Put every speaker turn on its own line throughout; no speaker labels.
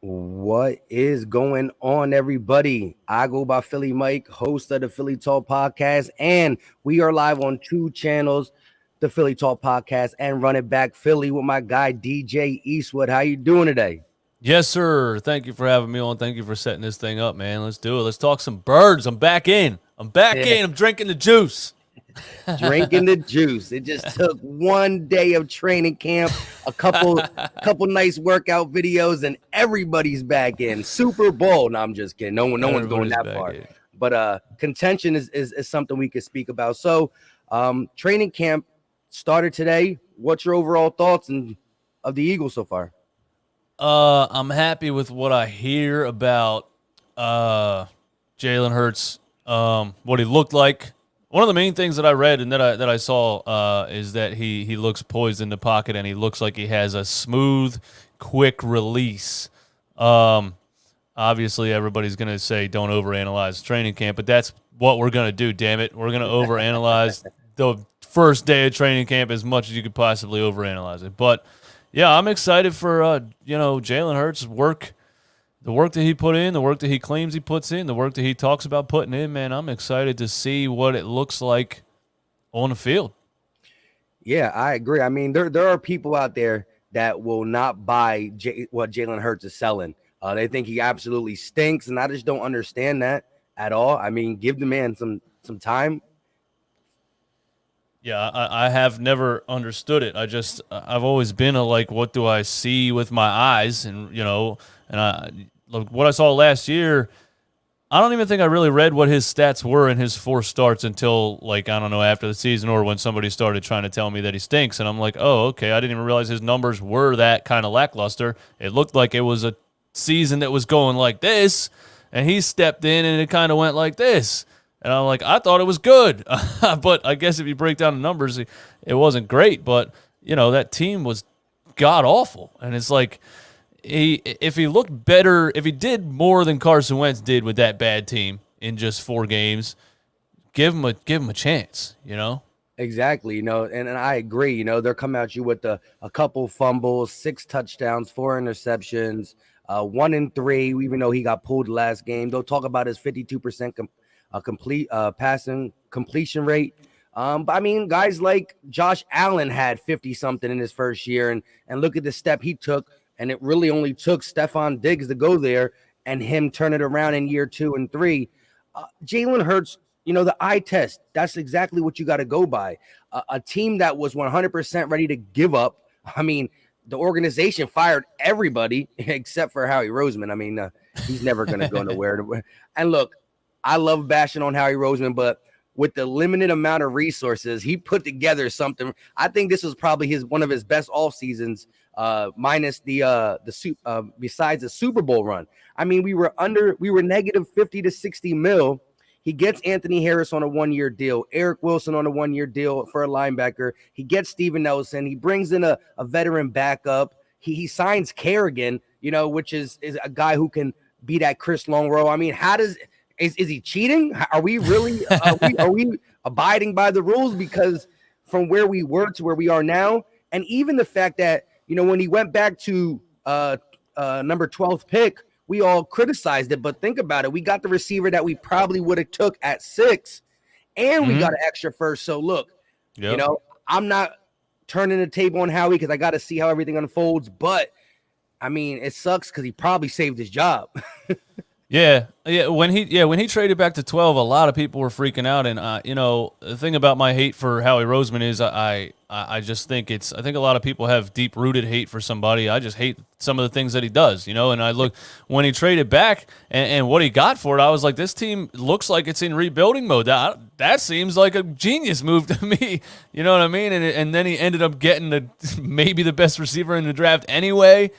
What is going on, everybody? I go by Philly Mike, host of the Philly Talk Podcast, and we are live on two channels, the Philly Talk Podcast and Run It Back Philly with my guy DJ Eastwood. How you doing today?
Yes, sir. Thank you for having me on. Thank you for setting this thing up, man. Let's do it. Let's talk some birds. I'm back in. I'm drinking the juice.
Drinking the juice. It just took one day of training camp, a couple nice workout videos, and everybody's back in. Super Bowl. No, I'm just kidding. No one's going that far. But contention is something we could speak about. So training camp started today. What's your overall thoughts of the Eagles so far?
I'm happy with what I hear about Jalen Hurts, what he looked like. One of the main things that I read and that I saw is that he looks poised in the pocket and he looks like he has a smooth, quick release. Obviously, everybody's going to say don't overanalyze training camp, but that's what we're going to do, damn it. We're going to overanalyze the first day of training camp as much as you could possibly overanalyze it. But, yeah, I'm excited for, Jalen Hurts' work. The work that he put in, the work that he claims he puts in, the work that he talks about putting in, man, I'm excited to see what it looks like on the field.
Yeah, I agree. I mean, there are people out there that will not buy what Jalen Hurts is selling. They think he absolutely stinks, and I just don't understand that at all. I mean, give the man some time.
Yeah, I have never understood it. I've always been what do I see with my eyes? And, what I saw last year, I don't even think I really read what his stats were in his 4 starts until, I don't know, after the season or when somebody started trying to tell me that he stinks. And I'm like, oh, okay, I didn't even realize his numbers were that kind of lackluster. It looked like it was a season that was going like this, and he stepped in and it kind of went like this. And I'm like, I thought it was good. But I guess if you break down the numbers, it wasn't great. But, that team was god-awful. And it's like, if he looked better, if he did more than Carson Wentz did with that bad team in just 4 games, give him a chance,
Exactly, and I agree. They're coming at you with a couple fumbles, 6 touchdowns, 4 interceptions, 1-3, even though he got pulled last game. They'll talk about his 52% complete passing completion rate. But I mean, guys like Josh Allen had 50-something in his first year, and look at the step he took. And it really only took Stephon Diggs to go there and him turn it around in year 2 and 3. Jalen Hurts, the eye test, that's exactly what you got to go by. A team that was 100% ready to give up. I mean, the organization fired everybody except for Howie Roseman. I mean, he's never going to go nowhere. And look, I love bashing on Howie Roseman, but with the limited amount of resources, he put together something. I think this was probably one of his best off seasons. Minus besides the Super Bowl run. I mean, we were negative 50 to 60 mil. He gets Anthony Harris on a 1-year deal, Eric Wilson on a 1-year deal for a linebacker. He gets Steven Nelson. He brings in a veteran backup. He signs Kerrigan, which is a guy who can be that Chris Longrow. I mean, is he cheating? Are we really are we abiding by the rules? Because from where we were to where we are now, and even the fact that when he went back to number 12th pick, we all criticized it. But think about it. We got the receiver that we probably would have took at 6, and we got an extra first. So, look, I'm not turning the table on Howie because I got to see how everything unfolds. But, I mean, it sucks because he probably saved his job.
Yeah. When he traded back to 12, a lot of people were freaking out. And the thing about my hate for Howie Roseman is I just think I think a lot of people have deep rooted hate for somebody. I just hate some of the things that he does, And I look when he traded back and what he got for it, I was like, this team looks like it's in rebuilding mode. That seems like a genius move to me. You know what I mean? And then he ended up getting maybe the best receiver in the draft anyway.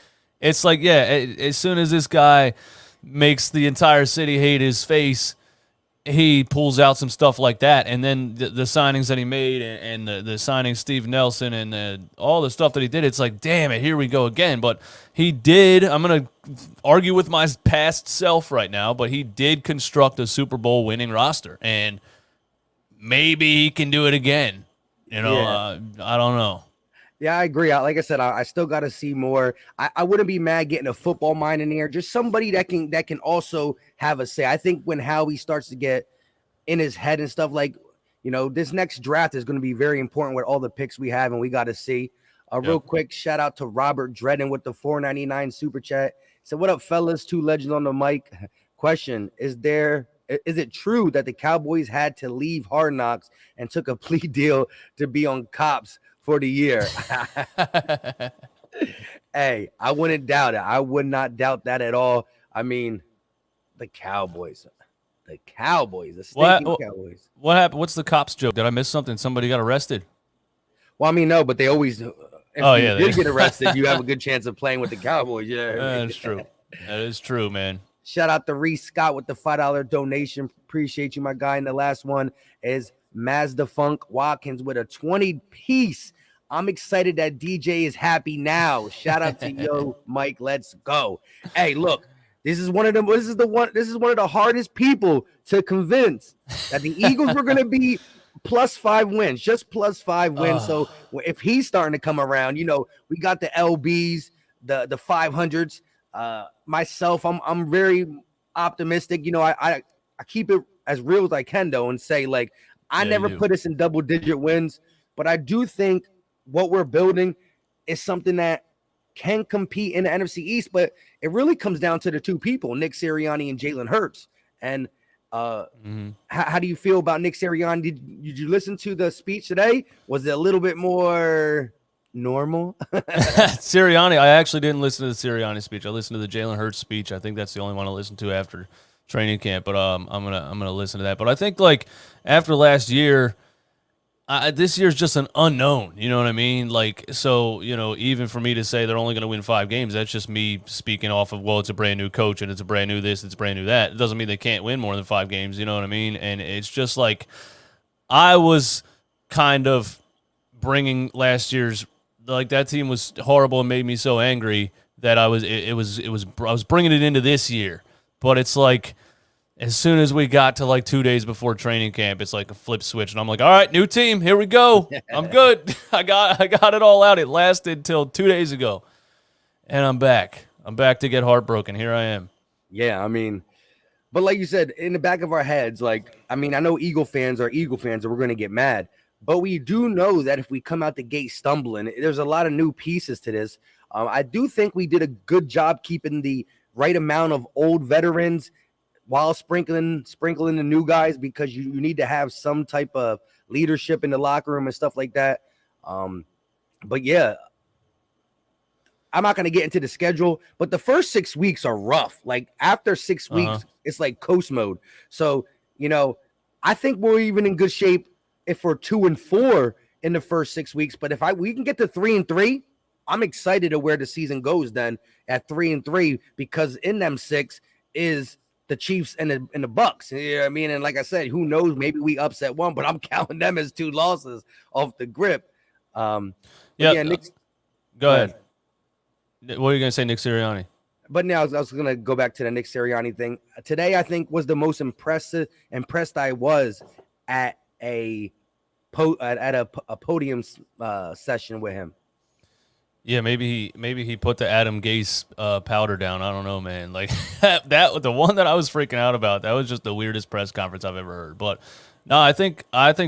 It's like, as soon as this guy makes the entire city hate his face, he pulls out some stuff like that. And then the signings that he made and the signing Steve Nelson and all the stuff that he did, it's like, damn it, here we go again. But he did, I'm going to argue with my past self right now, but he did construct a Super Bowl winning roster. And maybe he can do it again. I don't know.
Yeah, I agree. Like I said, I still got to see more. I wouldn't be mad getting a football mind in here. Just somebody that can also have a say. I think when Howie starts to get in his head and stuff, like, this next draft is going to be very important with all the picks we have, and we got to see. Real quick, shout out to Robert Dredden with the $4.99 super chat. So, what up, fellas? Two legends on the mic. Question: Is it true that the Cowboys had to leave Hard Knocks and took a plea deal to be on Cops for the year? Hey, I wouldn't doubt it. I would not doubt that at all. I mean, the Cowboys, the stinking Cowboys.
What happened? What's the Cops joke? Did I miss something? Somebody got arrested?
Well, I mean, no, but they always, if you did get arrested, you have a good chance of playing with the Cowboys. Yeah,
that's true. That is true, man.
Shout out to Reese Scott with the $5 donation. Appreciate you, my guy. And the last one is Mazda Funk Watkins with a 20-piece. I'm excited that DJ is happy now. Shout out to Yo Mike. Let's go. Hey, look, this is one of the hardest people to convince that the Eagles were going to be +5 wins, just +5 wins. So if he's starting to come around, we got the LBs, the 500s. Myself, I'm very optimistic. I keep it as real as I can though, and say like I never put us in double-digit wins, but I do think what we're building is something that can compete in the NFC East. But it really comes down to the two people, Nick Sirianni and Jalen Hurts. And how do you feel about Nick Sirianni? Did you listen to the speech today? Was it a little bit more normal?
Sirianni, I actually didn't listen to the Sirianni speech. I listened to the Jalen Hurts speech. I think that's the only one I listened to after training camp. But I'm gonna listen to that. But I think like after last year, this year's just an unknown. You know what I mean? Like, so, even for me to say they're only going to win 5 games, that's just me speaking off of, well, it's a brand new coach and it's a brand new this, it's brand new that. It doesn't mean they can't win more than 5 games. You know what I mean? And it's just like I was kind of bringing last year's, like, that team was horrible and made me so angry that I was bringing it into this year. But it's like, as soon as we got to like 2 days before training camp, it's like a flip switch, and I'm like, all right, new team, here we go. I'm good. I got it all out. It lasted till 2 days ago, and I'm back. I'm back to get heartbroken. Here I am.
Yeah, I mean, but like you said, in the back of our heads, like, I mean, I know Eagle fans are Eagle fans, and we're going to get mad, but we do know that if we come out the gate stumbling, there's a lot of new pieces to this. I do think we did a good job keeping the right amount of old veterans while sprinkling the new guys, because you need to have some type of leadership in the locker room and stuff like that. But yeah, I'm not going to get into the schedule, but the first 6 weeks are rough. Like after 6 weeks, it's like coast mode. So, I think we're even in good shape if we're 2-4 in the first 6 weeks. But if we can get to 3-3, I'm excited at where the season goes then at 3-3, because in them 6 is the Chiefs and the Bucks. You know what I mean? And like I said, who knows? Maybe we upset one, but I'm counting them as 2 losses off the grip.
Nick, go ahead. What are you going to say, Nick Sirianni?
But now I was going to go back to the Nick Sirianni thing. Today, I think, was the most impressed I was at a podium session with him.
Yeah, maybe he put the Adam Gase powder down. I don't know, man. Like that the one that I was freaking out about. That was just the weirdest press conference I've ever heard. But no, I think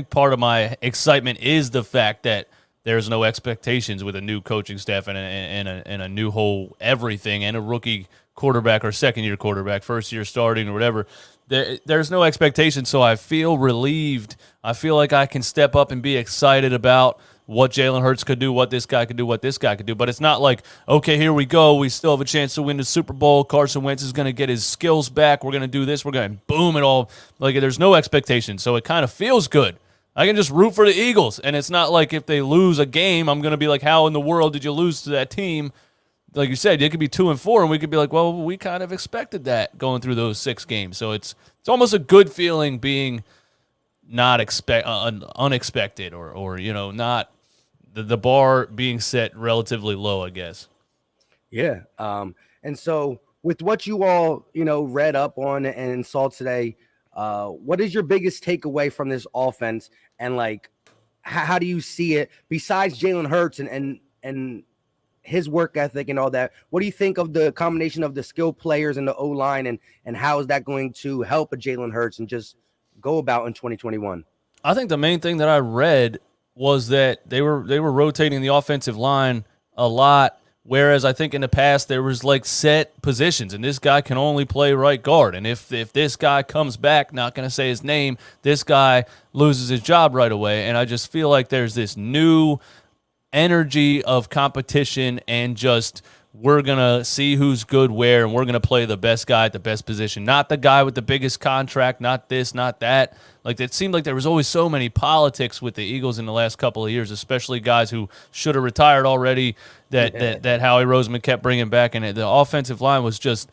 part of my excitement is the fact that there's no expectations with a new coaching staff and a new whole everything, and a rookie quarterback or second-year quarterback, first-year starting or whatever. There's no expectation, so I feel relieved. I feel like I can step up and be excited about what Jalen Hurts could do, what this guy could do, what this guy could do. But it's not like, okay, here we go. We still have a chance to win the Super Bowl. Carson Wentz is going to get his skills back. We're going to do this. We're going to boom it all. Like, there's no expectation, so it kind of feels good. I can just root for the Eagles, and it's not like if they lose a game, I'm going to be like, how in the world did you lose to that team? Like you said, it could be 2-4, and we could be like, well, we kind of expected that going through those 6 games. So it's almost a good feeling being not unexpected or not the bar being set relatively low, I guess.
Yeah. And so with what you all, read up on and saw today, what is your biggest takeaway from this offense? And like, how do you see it besides Jalen Hurts and and his work ethic and all that. What do you think of the combination of the skilled players and the O-line, and how is that going to help a Jalen Hurts and just go about in 2021?
I think the main thing that I read was that they were rotating the offensive line a lot, whereas I think in the past there was like set positions, and this guy can only play right guard. And if this guy comes back, not going to say his name, this guy loses his job right away. And I just feel like there's this new energy of competition, and just we're going to see who's good where, and we're going to play the best guy at the best position, not the guy with the biggest contract, not this, not that. Like, it seemed like there was always so many politics with the Eagles in the last couple of years, especially guys who should have retired already that Howie Roseman kept bringing back. And the offensive line was just,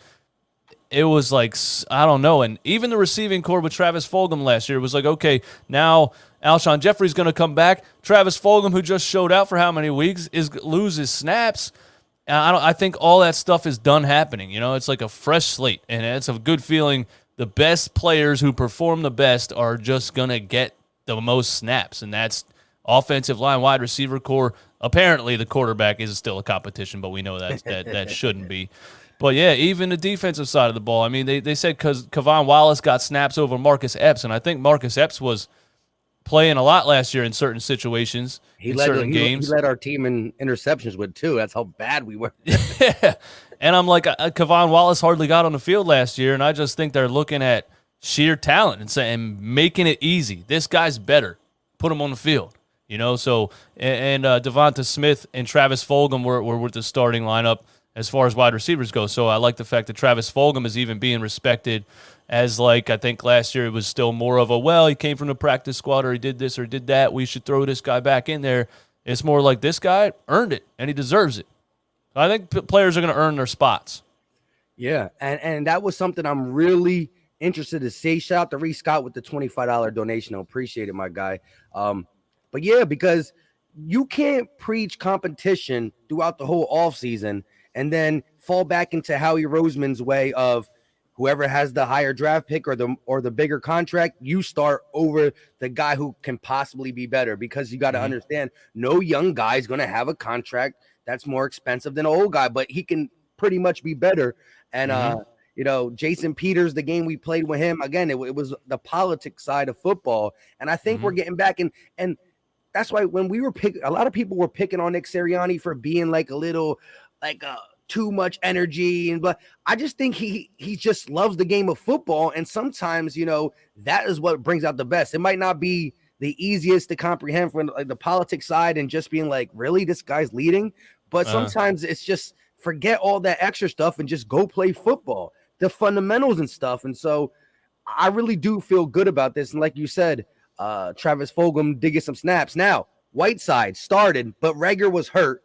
it was like, I don't know. And even the receiving core with Travis Fulgham last year was like, okay, now Alshon Jeffrey's going to come back. Travis Fulgham, who just showed out for how many weeks, loses snaps. I think all that stuff is done happening. You know, it's like a fresh slate, and it's a good feeling. The best players who perform the best are just going to get the most snaps, and that's offensive line, wide receiver core. Apparently, the quarterback is still a competition, but we know that shouldn't be. But, yeah, even the defensive side of the ball. I mean, they said because Kavon Wallace got snaps over Marcus Epps, and I think Marcus Epps was playing a lot last year in certain situations, certain games.
He led our team in interceptions with 2. That's how bad we were.
Yeah. And I'm like, Kavon Wallace hardly got on the field last year, and I just think they're looking at sheer talent and saying, making it easy. This guy's better. Put him on the field. You know, so, and Devonta Smith and Travis Fulgham were with the starting lineup as far as wide receivers go. So I like the fact that Travis Fulgham is even being respected as, like, I think last year it was still more of a, well, he came from the practice squad, or he did this or did that, we should throw this guy back in there. It's more like this guy earned it, and he deserves it. I think players are going to earn their spots.
Yeah, and that was something I'm really interested to see. Shout out to Reese Scott with the $25 donation. I appreciate it, my guy. But, yeah, because you can't preach competition throughout the whole offseason and then fall back into Howie Roseman's way of, whoever has the higher draft pick or the bigger contract, you start over the guy who can possibly be better, because you got to understand, no young guy is going to have a contract that's more expensive than an old guy, but he can pretty much be better. And, you know, Jason Peters, the game we played with him, again, it was the politics side of football. And I think we're getting back. And that's why when we were a lot of people were picking on Nick Sirianni for being like a little, like too much energy, but I just think he just loves the game of football, and sometimes, you know, that is what brings out the best. It might not be the easiest to comprehend from like the politics side and just being like, really, this guy's leading, but sometimes it's just forget all that extra stuff and just go play football, the fundamentals and stuff. And so I really do feel good about this. And like you said, Travis Fulgham did get some snaps. Now Whiteside started, but Reagor was hurt.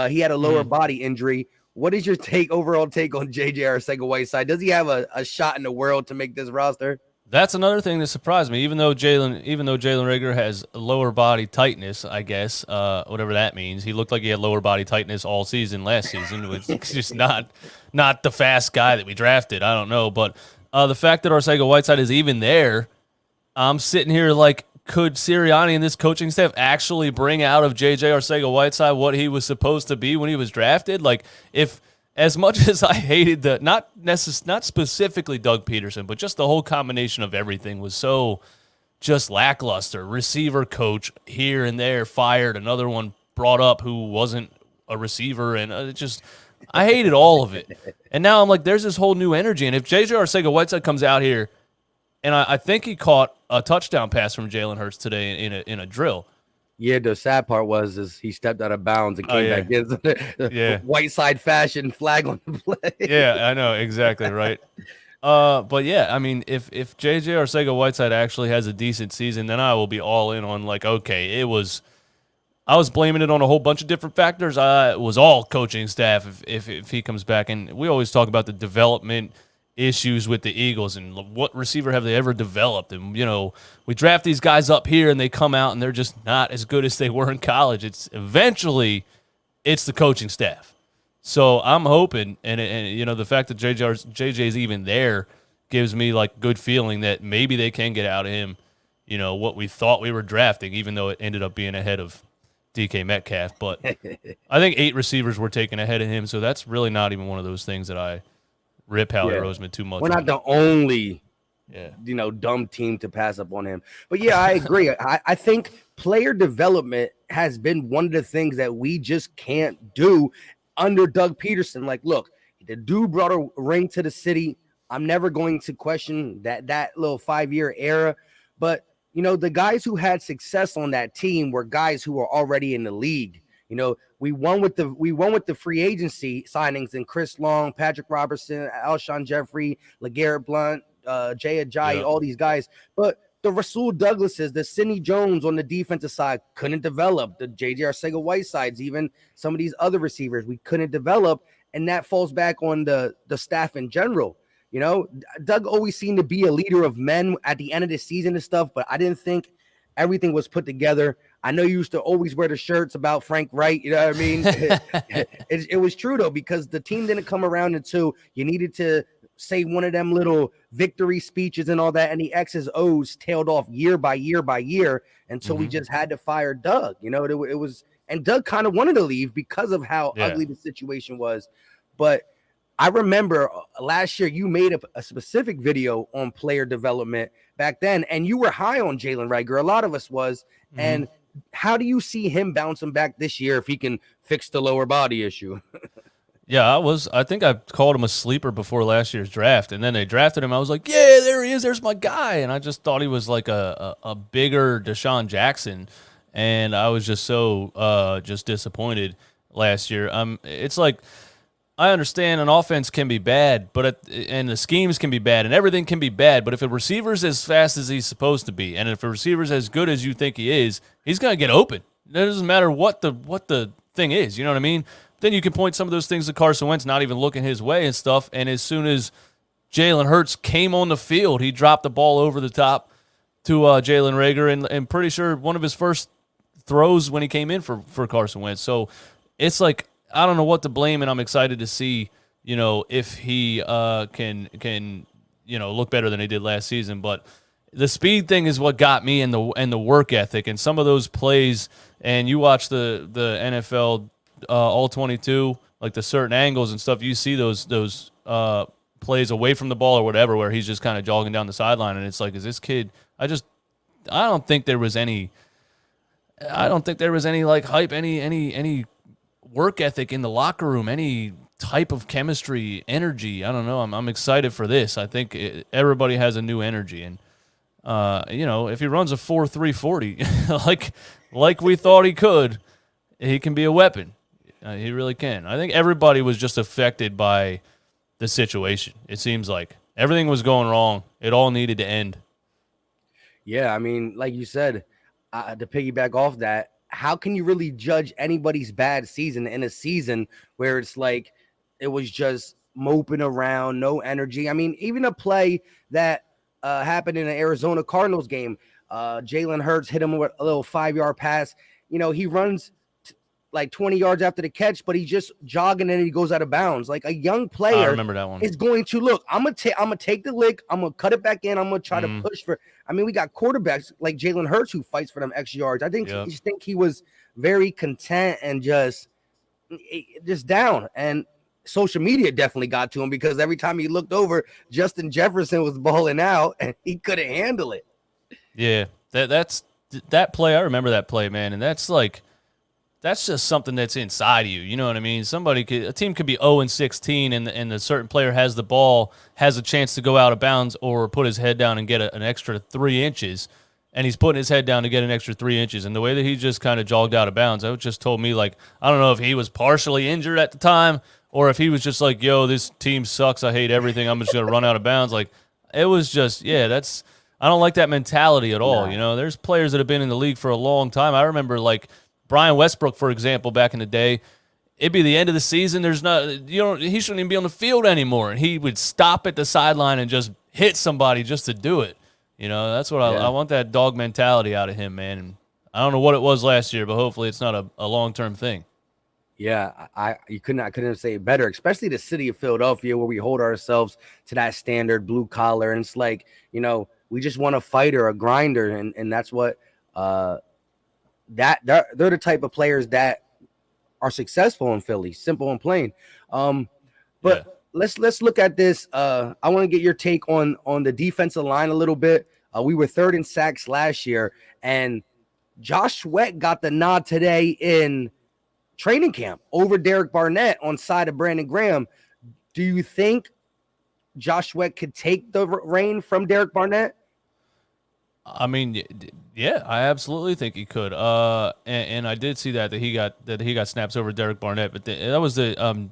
He had a lower body injury. What is your overall take on J.J. Arcega-Whiteside? Does he have a shot in the world to make this roster?
That's another thing that surprised me. Even though Jalen Reagor has lower body tightness, I guess, whatever that means, he looked like he had lower body tightness all season last season. Which is just not the fast guy that we drafted. I don't know, but the fact that Arcega-Whiteside is even there, I'm sitting here like, could Sirianni and this coaching staff actually bring out of J.J. Arcega-Whiteside what he was supposed to be when he was drafted? Like, if, as much as I hated not specifically Doug Peterson, but just the whole combination of everything was so just lackluster. Receiver coach here and there fired, another one brought up who wasn't a receiver, and I hated all of it. And now I'm like, there's this whole new energy, and if J.J. Arcega-Whiteside comes out here, and I think he caught a touchdown pass from Jalen Hurts today in a drill.
Yeah, the sad part is he stepped out of bounds and came back in. Whiteside fashion flag on the play.
Yeah, I know, exactly right. But yeah, I mean, if J.J. Arcega-Whiteside actually has a decent season, then I will be all in on like, okay, I was blaming it on a whole bunch of different factors. It was all coaching staff if he comes back, and we always talk about the development issues with the Eagles and what receiver have they ever developed. And, you know, we draft these guys up here and they come out and they're just not as good as they were in college. It's the coaching staff. So I'm hoping, and you know, the fact that JJ's even there gives me like good feeling that maybe they can get out of him, you know, what we thought we were drafting, even though it ended up being ahead of DK Metcalf, but I think 8 receivers were taken ahead of him, so that's really not even one of those things that I rip Howie Roseman too much
We're not
on.
the only
Yeah.
dumb team to pass up on him. But yeah, I agree. I think player development has been one of the things that we just can't do under Doug Peterson. Like, look, the dude brought a ring to the city. I'm never going to question that little 5-year era. But, the guys who had success on that team were guys who were already in the league. We won with the free agency signings in Chris Long, Patrick Robertson, Alshon Jeffrey, LeGarrette Blount, Jay Ajayi, all these guys. But the Rasul Douglases, the Sidney Jones on the defensive side couldn't develop. The J.J. Arcega-Whitesides, even some of these other receivers, we couldn't develop. And that falls back on the staff in general. Doug always seemed to be a leader of men at the end of the season and stuff, but I didn't think everything was put together. I know you used to always wear the shirts about Frank Wright. You know what I mean? It was true, though, because the team didn't come around until you needed to say one of them little victory speeches and all that. And the X's O's tailed off year by year by year until we just had to fire Doug. It was, and Doug kind of wanted to leave because of how ugly the situation was. But I remember last year you made a specific video on player development back then, and you were high on Jalen Reagor. A lot of us was. And how do you see him bouncing back this year if he can fix the lower body issue?
Yeah, I think I called him a sleeper before last year's draft, and then they drafted him. I was like, yeah, there he is. There's my guy. And I just thought he was like a bigger Deshaun Jackson, and I was just so just disappointed last year. It's like, I understand an offense can be bad, and the schemes can be bad, and everything can be bad. But if a receiver's as fast as he's supposed to be, and if a receiver's as good as you think he is, he's gonna get open. It doesn't matter what the thing is. You know what I mean? Then you can point some of those things to Carson Wentz not even looking his way and stuff. And as soon as Jalen Hurts came on the field, he dropped the ball over the top to Jalen Reagor, and pretty sure one of his first throws when he came in for Carson Wentz. So it's like, I don't know what to blame, and I'm excited to see, if he can look better than he did last season. But the speed thing is what got me, and the work ethic, and some of those plays. And you watch the NFL all 22, like the certain angles and stuff. You see those plays away from the ball or whatever, where he's just kind of jogging down the sideline, and it's like, is this kid? I don't think there was any like hype, any work ethic in the locker room, any type of chemistry, energy. I don't know. I'm excited for this. I think everybody has a new energy, and if he runs a 4.340 like we thought he could, he can be a weapon. He really can. I think everybody was just affected by the situation. It seems like everything was going wrong. It all needed to end.
Yeah, I mean, like you said, to piggyback off that, how can you really judge anybody's bad season in a season where it's like it was just moping around, no energy? I mean, even a play that happened in an Arizona Cardinals game, Jalen Hurts hit him with a little 5-yard pass. He runs like 20 yards after the catch, but he's just jogging and he goes out of bounds. Like a young player
I remember that one.
Is going to look, I'm going to take the lick. I'm going to cut it back in. I'm going to try to push for, we got quarterbacks like Jalen Hurts who fights for them extra yards. I think he was very content and just down, and social media definitely got to him because every time he looked over, Justin Jefferson was balling out and he couldn't handle it.
Yeah. That play. I remember that play, man. And that's just something that's inside of you. You know what I mean? A team could be 0-16 and the certain player has the ball, has a chance to go out of bounds or put his head down and get an extra 3 inches, and he's putting his head down to get an extra 3 inches. And the way that he just kind of jogged out of bounds, that just told me, like, I don't know if he was partially injured at the time or if he was just like, yo, this team sucks. I hate everything. I'm just going to run out of bounds. Like, it was just, I don't like that mentality at all. No. There's players that have been in the league for a long time. I remember, like, Brian Westbrook, for example, back in the day, it'd be the end of the season. He shouldn't even be on the field anymore. And he would stop at the sideline and just hit somebody just to do it. That's what I want, that dog mentality out of him, man. And I don't know what it was last year, but hopefully it's not a long-term thing.
Yeah, I couldn't say it better, especially the city of Philadelphia, where we hold ourselves to that standard blue collar. And it's like, we just want a fighter, a grinder. And that's what they're the type of players that are successful in Philly. Simple and plain. But
Yeah.
let's look at this. I want to get your take on the defensive line a little bit. We were third in sacks last year, and Josh Sweat got the nod today in training camp over Derek Barnett on side of Brandon Graham. Do you think Josh Sweat could take the reign from Derek Barnett?
I mean, yeah, I absolutely think he could. And I did see that he got snaps over Derek Barnett, but that was the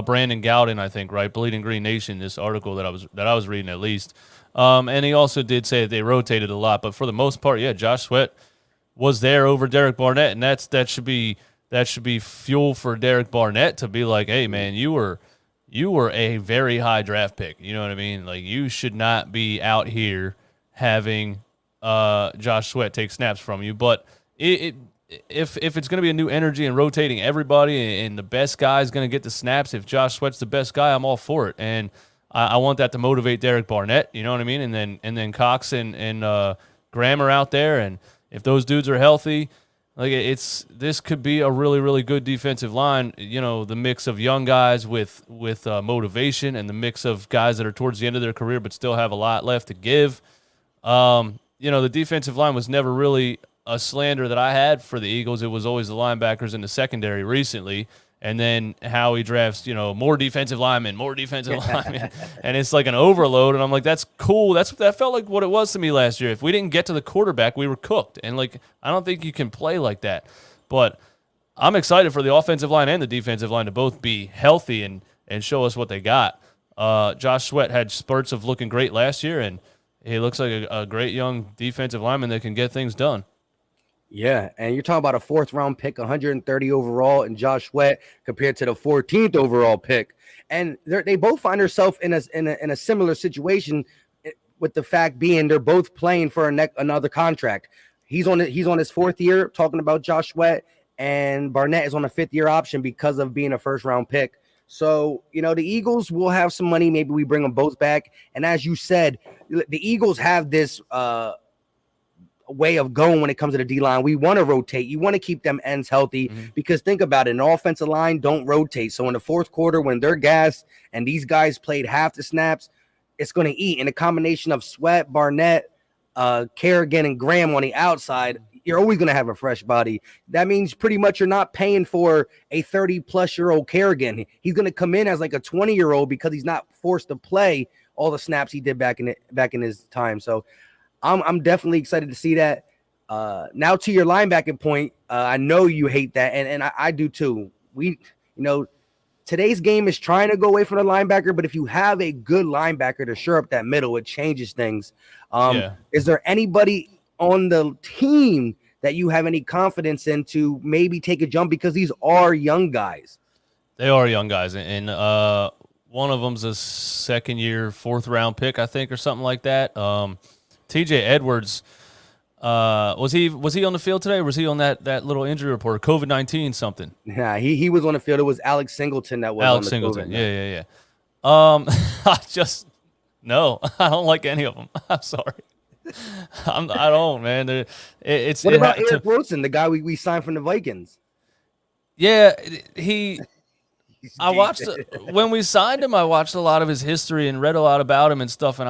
Brandon Gowden, I think, right? Bleeding Green Nation, this article that I was reading at least. And he also did say that they rotated a lot, but for the most part, yeah, Josh Sweat was there over Derek Barnett, and that should be fuel for Derek Barnett to be like, hey man, you were a very high draft pick. You know what I mean? Like, you should not be out here having Josh Sweat take snaps from you. But if it's going to be a new energy and rotating everybody, and the best guy is going to get the snaps, if Josh Sweat's the best guy, I'm all for it. And I want that to motivate Derek Barnett. You know what I mean? And then Cox and Graham are out there, and if those dudes are healthy, like, this could be a really, really good defensive line. You know, the mix of young guys with motivation, and the mix of guys that are towards the end of their career but still have a lot left to give. You know, the defensive line was never really a slander that I had for the Eagles. It was always the linebackers in the secondary recently. And then Howie drafts, you know, more defensive linemen, and it's like an overload. And I'm like, that's cool. That felt like what it was to me last year. If we didn't get to the quarterback, we were cooked. And like, I don't think you can play like that. But I'm excited for the offensive line and the defensive line to both be healthy and show us what they got. Josh Sweat had spurts of looking great last year, and he looks like a great young defensive lineman that can get things done.
Yeah, and you're talking about a 4th-round pick, 130 overall, and Josh Sweat compared to the 14th overall pick, and they both find themselves in a similar situation, with the fact being they're both playing for another contract. He's on his 4th year, talking about Josh Sweat, and Barnett is on a 5th-year option because of being a 1st-round pick. So, you know, the Eagles will have some money. Maybe we bring them both back, and as you said, the Eagles have this way of going when it comes to the D-line. We want to rotate. You want to keep them ends healthy, because think about it, an offensive line don't rotate. So in the 4th quarter, when they're gassed and these guys played half the snaps, it's going to eat. And a combination of Sweat, Barnett, Kerrigan, and Graham on the outside, you're always going to have a fresh body. That means pretty much you're not paying for a 30-plus-year-old Kerrigan. He's going to come in as like a 20-year-old because he's not forced to play all the snaps he did back in his time. So I'm definitely excited to see that. Now to your linebacking point, I know you hate that, and I do too. Today's game is trying to go away from the linebacker, but if you have a good linebacker to shore up that middle, it changes things. Is there anybody on the team that you have any confidence in to maybe take a jump, because these are young guys?
They are young guys, and one of them's a 2nd-year, 4th-round pick, I think, or something like that. TJ Edwards, was he on the field today, or was he on that little injury report, COVID-19 something?
Yeah, he was on the field. It was Alex Singleton that was
Alex
on the
Singleton.
COVID.
Yeah. No, I don't like any of them. I'm sorry. I don't, man.
What about Eric Wilson, the guy we signed from the Vikings?
Yeah, I watched when we signed him. I watched a lot of his history and read a lot about him and stuff. And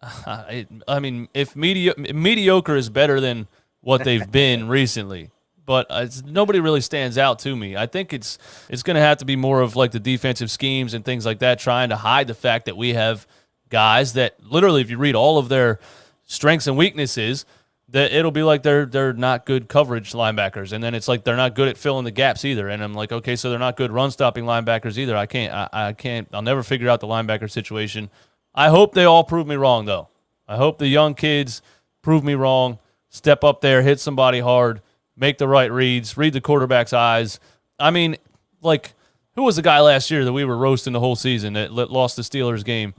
I mean, if mediocre is better than what they've been recently, but nobody really stands out to me. I think it's going to have to be more of like the defensive schemes and things like that, trying to hide the fact that we have guys that literally, if you read all of their strengths and weaknesses, that it'll be like they're not good coverage linebackers, and then it's like they're not good at filling the gaps either. And I'm like, okay, so they're not good run stopping linebackers either. I can't. I'll never figure out the linebacker situation. I hope they all prove me wrong, though. I hope the young kids prove me wrong, step up there, hit somebody hard, make the right reads, read the quarterback's eyes. I mean, like, who was the guy last year that we were roasting the whole season that lost the Steelers game?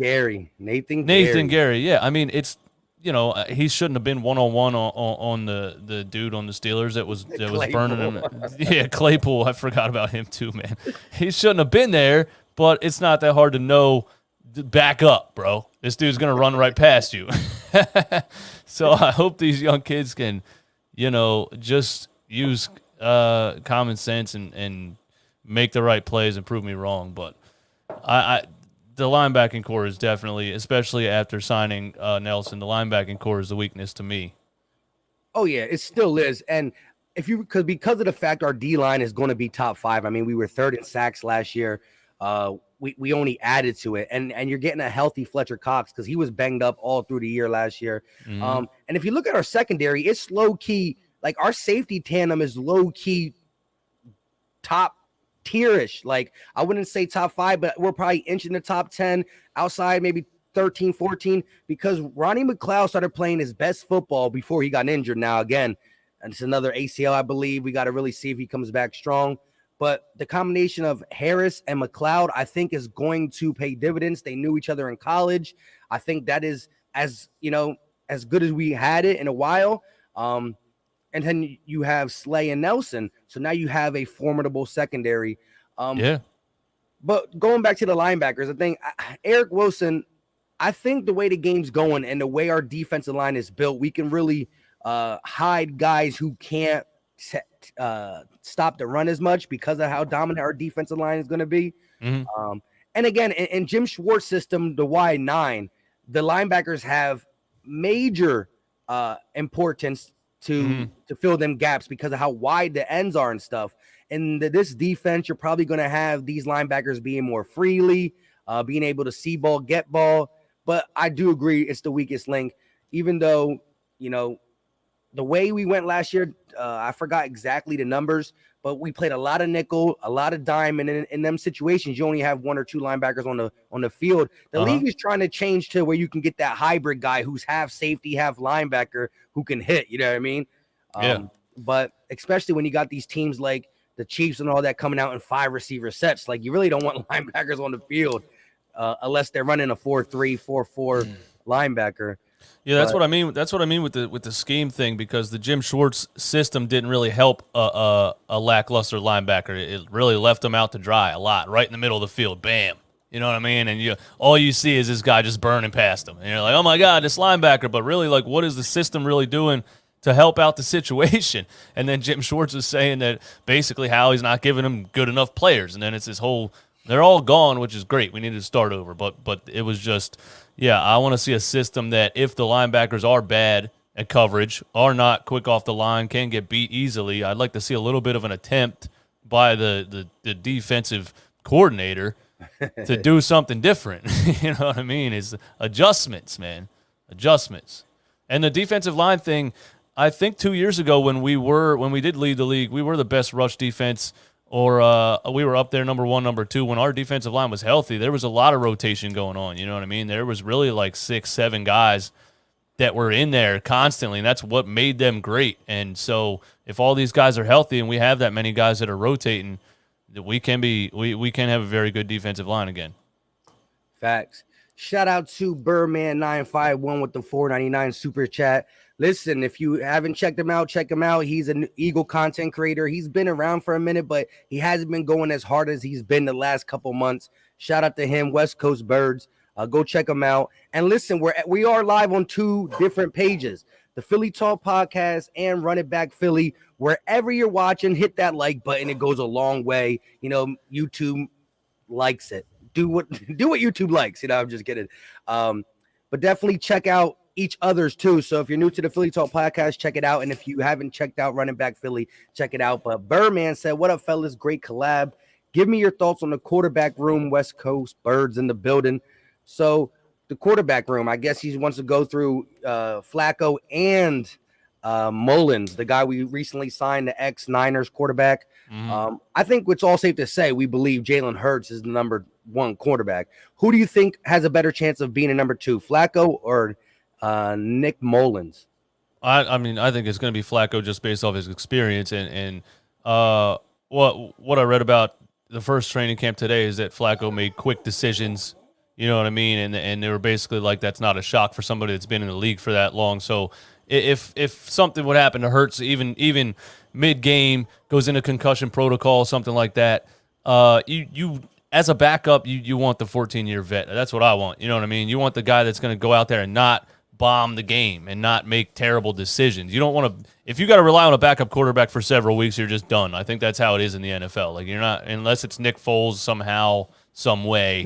Nathan
Gary. Yeah, I mean, it's. You know, he shouldn't have been one-on-one on the dude on the Steelers that was burning him. Yeah, Claypool. I forgot about him too, man. He shouldn't have been there, but it's not that hard to know. Back up, bro. This dude's gonna run right past you. So I hope these young kids can just use common sense and make the right plays and prove me wrong. But the linebacking core is definitely, especially after signing Nelson, the linebacking core is the weakness to me.
Oh yeah, it still is. And because of the fact our D line is going to be top 5. I mean, we were 3rd in sacks last year. We only added to it, and you're getting a healthy Fletcher Cox because he was banged up all through the year last year.
Mm-hmm.
And if you look at our secondary, it's low key. Like our safety tandem is low key top tierish. Like I wouldn't say top 5, but we're probably inching the top 10 outside, maybe 13, 14, because Ronnie McLeod started playing his best football before he got injured. Now, again, and it's another ACL, I believe. We got to really see if he comes back strong. But the combination of Harris and McLeod, I think, is going to pay dividends. They knew each other in college. I think that is as good as we had it in a while. And then you have Slay and Nelson. So now you have a formidable secondary.
Yeah.
But going back to the linebackers, I think Eric Wilson, I think the way the game's going and the way our defensive line is built, we can really hide guys who can't stop the run as much because of how dominant our defensive line is going to be.
Mm-hmm.
And again, in Jim Schwartz's system, the Y9, the linebackers have major importance to fill them gaps because of how wide the ends are and stuff. And this defense, you're probably going to have these linebackers being more freely, being able to see ball, get ball. But I do agree it's the weakest link, even though, the way we went last year, I forgot exactly the numbers, but we played a lot of nickel, a lot of dime, and in them situations, you only have 1 or 2 linebackers on the field. The league is trying to change to where you can get that hybrid guy who's half safety, half linebacker who can hit. You know what I mean?
Yeah.
But especially when you got these teams like the Chiefs and all that coming out in 5 receiver sets, like you really don't want linebackers on the field unless they're running a 4-3, 4-4 linebacker.
Yeah, that's what I mean. That's what I mean with the scheme thing, because the Jim Schwartz system didn't really help a lackluster linebacker. It really left him out to dry a lot, right in the middle of the field. Bam, you know what I mean? And all you see is this guy just burning past him, and you're like, oh my god, this linebacker. But really, like, what is the system really doing to help out the situation? And then Jim Schwartz was saying that basically Howie's not giving him good enough players, and then it's this whole. They're all gone, which is great. We needed to start over, but it was just, I want to see a system that if the linebackers are bad at coverage, are not quick off the line, can get beat easily, I'd like to see a little bit of an attempt by the defensive coordinator to do something different. You know what I mean? It's adjustments, man. Adjustments. And the defensive line thing, I think 2 years ago when we did lead the league, we were the best rush defense. Or we were up there number 1, number 2. When our defensive line was healthy, there was a lot of rotation going on. You know what I mean? There was really like 6, 7 guys that were in there constantly, and that's what made them great. And so if all these guys are healthy and we have that many guys that are rotating, we can have a very good defensive line again.
Facts. Shout out to Birdman951 with the $4.99 super chat. Listen, if you haven't checked him out, check him out. He's an Eagle content creator. He's been around for a minute, but he hasn't been going as hard as he's been the last couple months. Shout out to him, West Coast Birds. Go check him out. And listen, we are live on 2 different pages, the Philly Talk Podcast and Run It Back Philly. Wherever you're watching, hit that like button. It goes a long way. YouTube likes it. Do what YouTube likes. I'm just kidding. But definitely check out each other's too. So if you're new to the Philly Talk Podcast, check it out. And if you haven't checked out Running Back Philly, check it out. But Birdman said, what up, fellas? Great collab. Give me your thoughts on the quarterback room. West Coast Birds in the building. So the quarterback room, I guess he wants to go through Flacco and Mullins, the guy we recently signed, the ex-Niners quarterback. I think it's all safe to say we believe Jalen Hurts is the number 1 quarterback. Who do you think has a better chance of being a number 2, Flacco or Nick Mullins?
I mean, I think it's going to be Flacco just based off his experience. And what I read about the first training camp today is that Flacco made quick decisions. You know what I mean? And they were basically like, that's not a shock for somebody that's been in the league for that long. So if something would happen to Hurts, even mid-game, goes into concussion protocol, something like that, you as a backup, you want the 14-year vet. That's what I want. You know what I mean? You want the guy that's going to go out there and not bomb the game and not make terrible decisions. You don't want to – if you got to rely on a backup quarterback for several weeks, you're just done. I think that's how it is in the NFL. Like, you're not – unless it's Nick Foles somehow, some way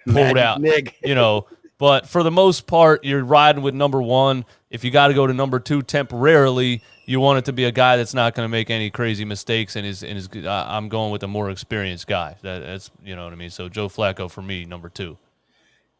pulled out.
Nick.
But for the most part, you're riding with number one. If you got to go to number two temporarily, you want it to be a guy that's not going to make any crazy mistakes and is I'm going with a more experienced guy. That's you know what I mean. So Joe Flacco for me, number two.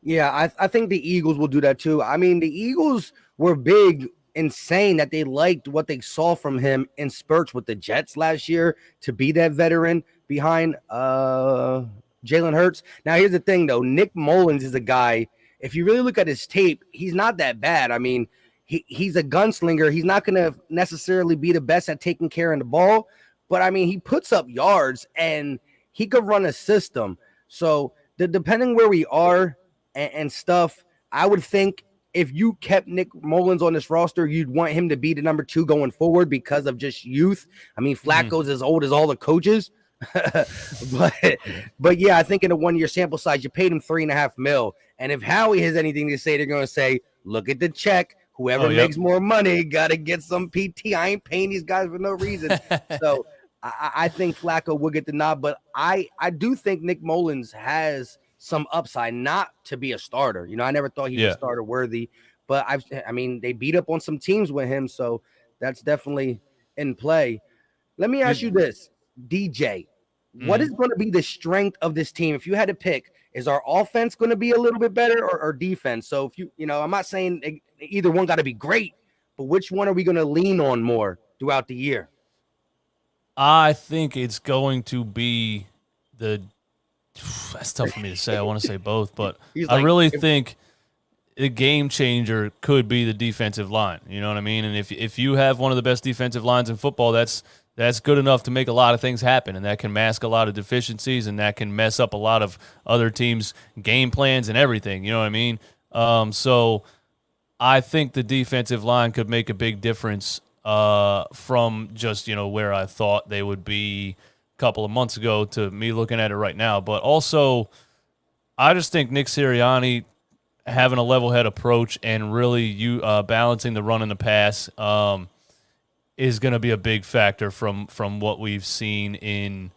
Yeah, I think the Eagles will do that too. I mean, the Eagles were big in saying that they liked what they saw from him in spurts with the Jets last year to be that veteran behind Jalen Hurts. Now, here's the thing, though. Nick Mullins is a guy, if you really look at his tape, he's not that bad. I mean, he's a gunslinger. He's not going to necessarily be the best at taking care of the ball, but, I mean, he puts up yards, and he could run a system. So, depending where we are and stuff, I would think if you kept Nick Mullins on this roster, you'd want him to be the number two going forward because of just youth. I mean, Flacco's as old as all the coaches. but yeah, I think in a 1 year sample size, you paid him $3.5 million. And if Howie has anything to say, they're going to say, look at the check. Whoever makes more money got to get some PT. I ain't paying these guys for no reason. So I think Flacco will get the nod, but I do think Nick Mullins has some upside, not to be a starter. You know, I never thought he was starter worthy, but I mean, they beat up on some teams with him, so that's definitely in play. Let me ask you this, DJ. What is going to be the strength of this team? If you had to pick, is our offense going to be a little bit better or defense? So if you know, I'm not saying either one got to be great, but which one are we going to lean on more throughout the year?
I think it's going to be that's tough for me to say. I want to say both, but I really think the game changer could be the defensive line. You know what I mean? And if you have one of the best defensive lines in football, that's good enough to make a lot of things happen, and that can mask a lot of deficiencies, and that can mess up a lot of other teams' game plans and everything. You know what I mean? So I think the defensive line could make a big difference from just, you know, where I thought they would be couple of months ago to me looking at it right now. But also, I just think Nick Sirianni having a level head approach and really balancing the run and the pass is going to be a big factor from what we've seen in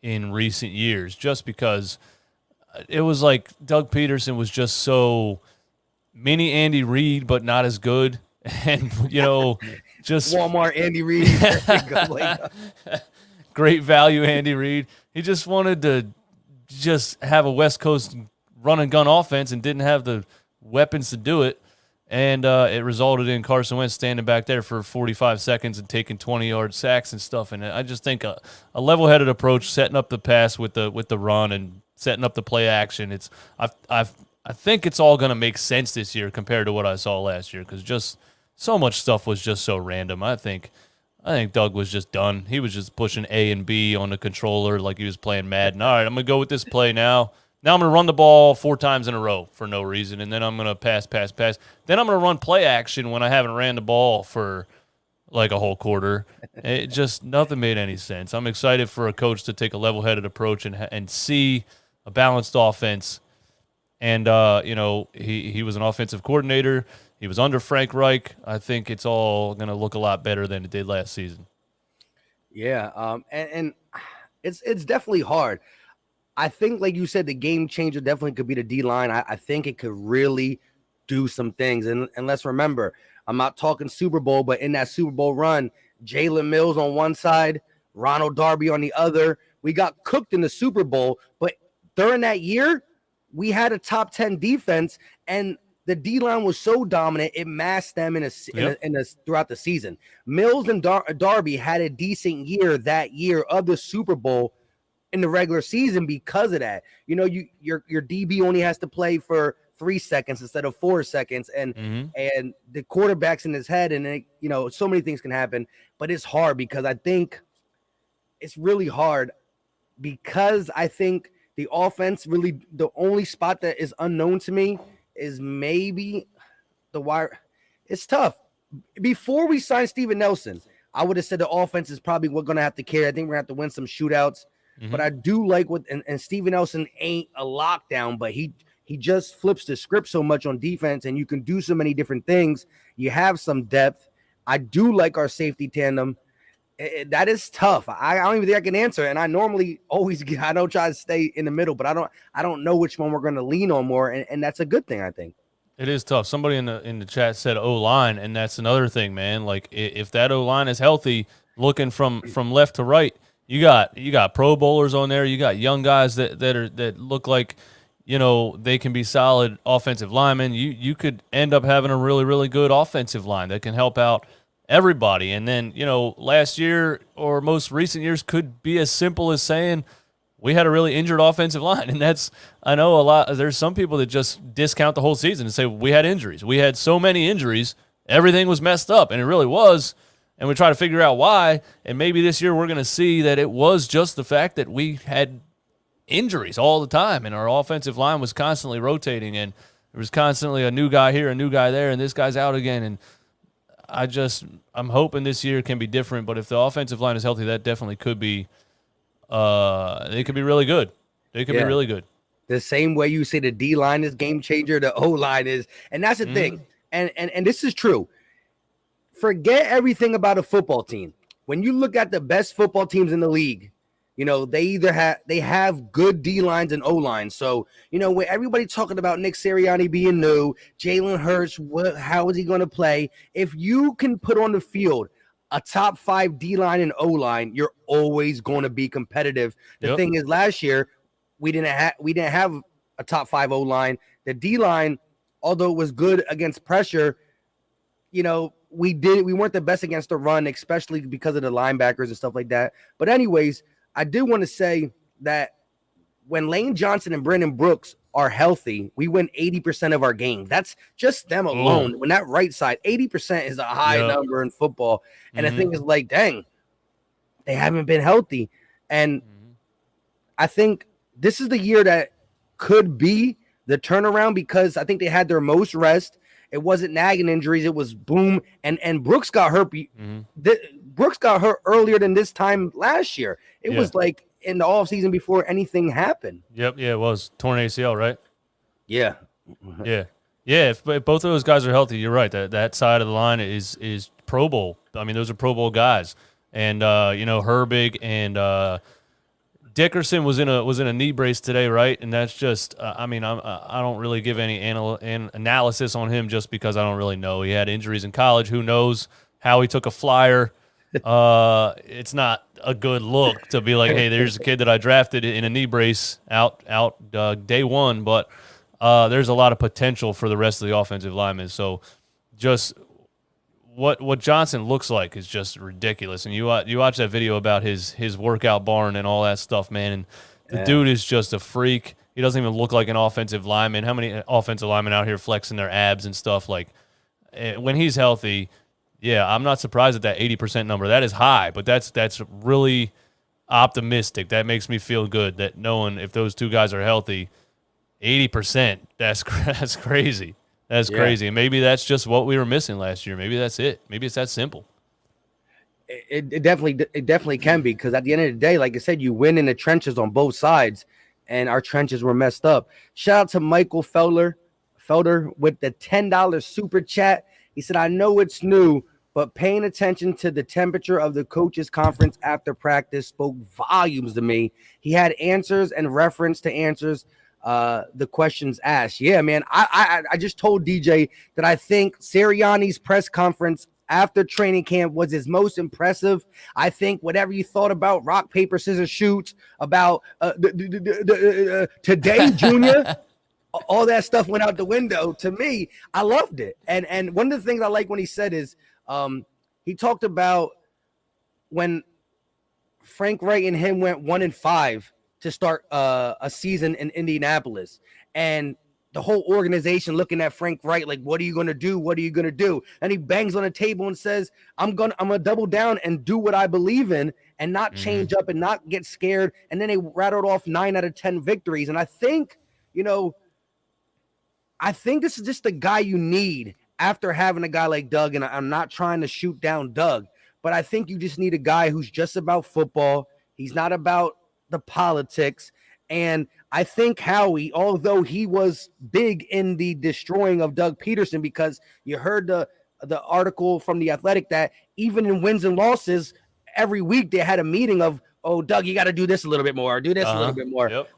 recent years, just because it was like Doug Peterson was just so mini Andy Reid, but not as good. And, you know, just
Walmart Andy Reid.
Great value, Andy Reid. He just wanted to just have a West Coast run and gun offense and didn't have the weapons to do it. And it resulted in Carson Wentz standing back there for 45 seconds and taking 20-yard sacks and stuff. And I just think a level-headed approach, setting up the pass with the run and setting up the play action. I think it's all going to make sense this year compared to what I saw last year, because just so much stuff was just so random. I think Doug was just done. He was just pushing A and B on the controller like he was playing Madden. All right, I'm going to go with this play now. Now I'm going to run the ball 4 times in a row for no reason, and then I'm going to pass. Then I'm going to run play action when I haven't ran the ball for like a whole quarter. It just, nothing made any sense. I'm excited for a coach to take a level-headed approach and see a balanced offense. And, you know, he was an offensive coordinator. He was under Frank Reich. I think it's all going to look a lot better than it did last season.
Yeah, and it's definitely hard. I think, like you said, the game changer definitely could be the D-line. I think it could really do some things. And let's remember, I'm not talking Super Bowl, but in that Super Bowl run, Jalen Mills on one side, Ronald Darby on the other. We got cooked in the Super Bowl, but during that year, we had a top 10 defense, and the D-line was so dominant, it masked them throughout the season. Mills and Darby had a decent year that year of the Super Bowl in the regular season because of that. You know, your DB only has to play for 3 seconds instead of 4 seconds, and the quarterback's in his head, and you know, so many things can happen. But it's hard because I think it's really hard because I think the offense really, the only spot that is unknown to me is maybe the wire. It's tough. Before we signed Steven Nelson, I would have said the offense is probably what going to have to carry. I think we're going to have to win some shootouts. But I do like and Steven Nelson ain't a lockdown, but he he just flips the script so much on defense, and you can do so many different things. You have some depth. I do like our safety tandem. That is tough. I don't even think I can answer. And I normally always I don't try to stay in the middle, but I don't know which one we're going to lean on more. And that's a good thing, I think.
It is tough. Somebody in the chat said O-line, and that's another thing, man. Like if that O-line is healthy, looking from left to right, you got Pro Bowlers on there. You got young guys that look like, you know, they can be solid offensive linemen. You could end up having a really, really good offensive line that can help out everybody. And then, you know, last year or most recent years could be as simple as saying we had a really injured offensive line. And that's, I know there's some people that just discount the whole season and say we had injuries. We had so many injuries, everything was messed up, and it really was. And we try to figure out why. And maybe this year we're going to see that it was just the fact that we had injuries all the time, and our offensive line was constantly rotating, and there was constantly a new guy here, a new guy there, and this guy's out again. And I'm hoping this year can be different, but if the offensive line is healthy, that definitely could be they could be really good. They could be really good.
The same way you say the D line is game changer, the O line is, and that's the thing. And this is true. Forget everything about a football team. When you look at the best football teams in the league, you know, they have good D lines and O lines. So, you know, when everybody talking about Nick Sirianni being new, Jalen Hurts, how is he going to play? If you can put on the field a top 5 D line and O line, you're always going to be competitive. The thing is, last year we didn't have a top 5 O line. The D line, although it was good against pressure, you know, we weren't the best against the run, especially because of the linebackers and stuff like that. But anyways, I do want to say that when Lane Johnson and Brandon Brooks are healthy, we win 80% of our games. That's just them alone. When that right side, 80% is a high number in football. And the thing is, like, dang, they haven't been healthy. And I think this is the year that could be the turnaround, because I think they had their most rest. It wasn't nagging injuries. It was boom. And Brooks got hurt. Brooks got hurt earlier than this time last year. It was like in the offseason before anything happened.
Yep. Yeah, it was torn ACL, right?
Yeah.
Yeah. If both of those guys are healthy, you're right. That side of the line is Pro Bowl. I mean, those are Pro Bowl guys. And you know, Herbig and Dickerson was in a knee brace today, right? And that's just, I mean, I don't really give any analysis on him just because I don't really know. He had injuries in college. Who knows how he took a flyer? It's not a good look to be like, hey, there's a kid that I drafted in a knee brace out day one. But there's a lot of potential for the rest of the offensive linemen. So just what Johnson looks like is just ridiculous. And you watch that video about his workout barn and all that stuff, man. And the dude is just a freak. He doesn't even look like an offensive lineman. How many offensive linemen out here flexing their abs and stuff? Like, when he's healthy, yeah, I'm not surprised at that 80% number. That is high, but that's really optimistic. That makes me feel good that knowing if those two guys are healthy, 80%, that's crazy. That's crazy. And maybe that's just what we were missing last year. Maybe that's it. Maybe it's that simple.
It definitely can be, because at the end of the day, like I said, you win in the trenches on both sides, and our trenches were messed up. Shout out to Michael Felder with the $10 super chat. He said, I know it's new, but paying attention to the temperature of the coaches conference after practice spoke volumes to me. He had answers and reference to answers the questions asked. Yeah, man, I just told DJ that I think Sirianni's press conference after training camp was his most impressive. I think whatever you thought about rock, paper, scissors, shoot, about today, Junior, all that stuff went out the window. To me, I loved it. And one of the things I like when he said is he talked about when Frank Wright and him went 1-5 to start a season in Indianapolis, and the whole organization looking at Frank Wright like, what are you going to do? What are you going to do? And he bangs on the table and says, I'm going to double down and do what I believe in and not change up and not get scared. And then they rattled off 9 out of 10 victories. And I think, this is just the guy you need after having a guy like Doug. And I'm not trying to shoot down Doug, but I think you just need a guy who's just about football. He's not about the politics. And I think Howie, although he was big in the destroying of Doug Peterson, because you heard the article from The Athletic that even in wins and losses, every week they had a meeting of, oh, Doug, you got to do this a little bit more, or do this a little bit more.
Yep.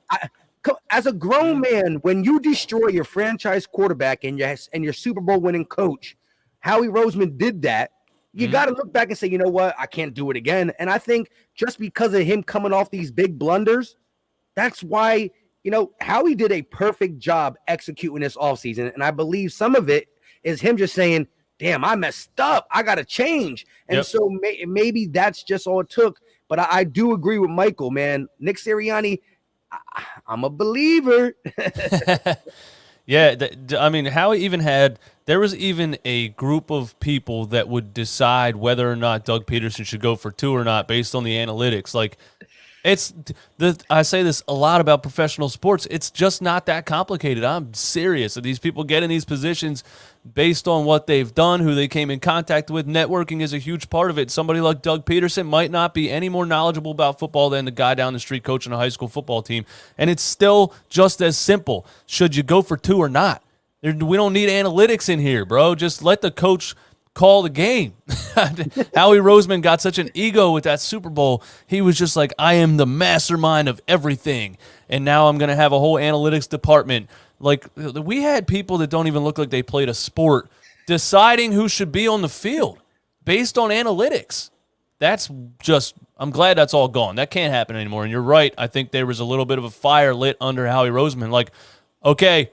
As a grown man, when you destroy your franchise quarterback and your Super Bowl winning coach, Howie Roseman did that. You got to look back and say, you know what? I can't do it again. And I think just because of him coming off these big blunders, that's why, Howie did a perfect job executing this offseason. And I believe some of it is him just saying, damn, I messed up. I got to change. And so maybe that's just all it took. But I do agree with Michael, man. Nick Sirianni, I'm a believer.
Yeah, I mean, Howie there was even a group of people that would decide whether or not Doug Peterson should go for 2 or not based on the analytics. Like, I say this a lot about professional sports. It's just not that complicated. I'm serious. These people get in these positions based on what they've done, who they came in contact with. Networking is a huge part of it. Somebody like Doug Peterson might not be any more knowledgeable about football than the guy down the street coaching a high school football team. And it's still just as simple. Should you go for 2 or not? We don't need analytics in here, bro. Just let the coach call the game. Howie Roseman got such an ego with that Super Bowl. He was just like, I am the mastermind of everything. And now I'm going to have a whole analytics department. Like, we had people that don't even look like they played a sport deciding who should be on the field based on analytics. I'm glad that's all gone. That can't happen anymore. And you're right. I think there was a little bit of a fire lit under Howie Roseman. Like, okay,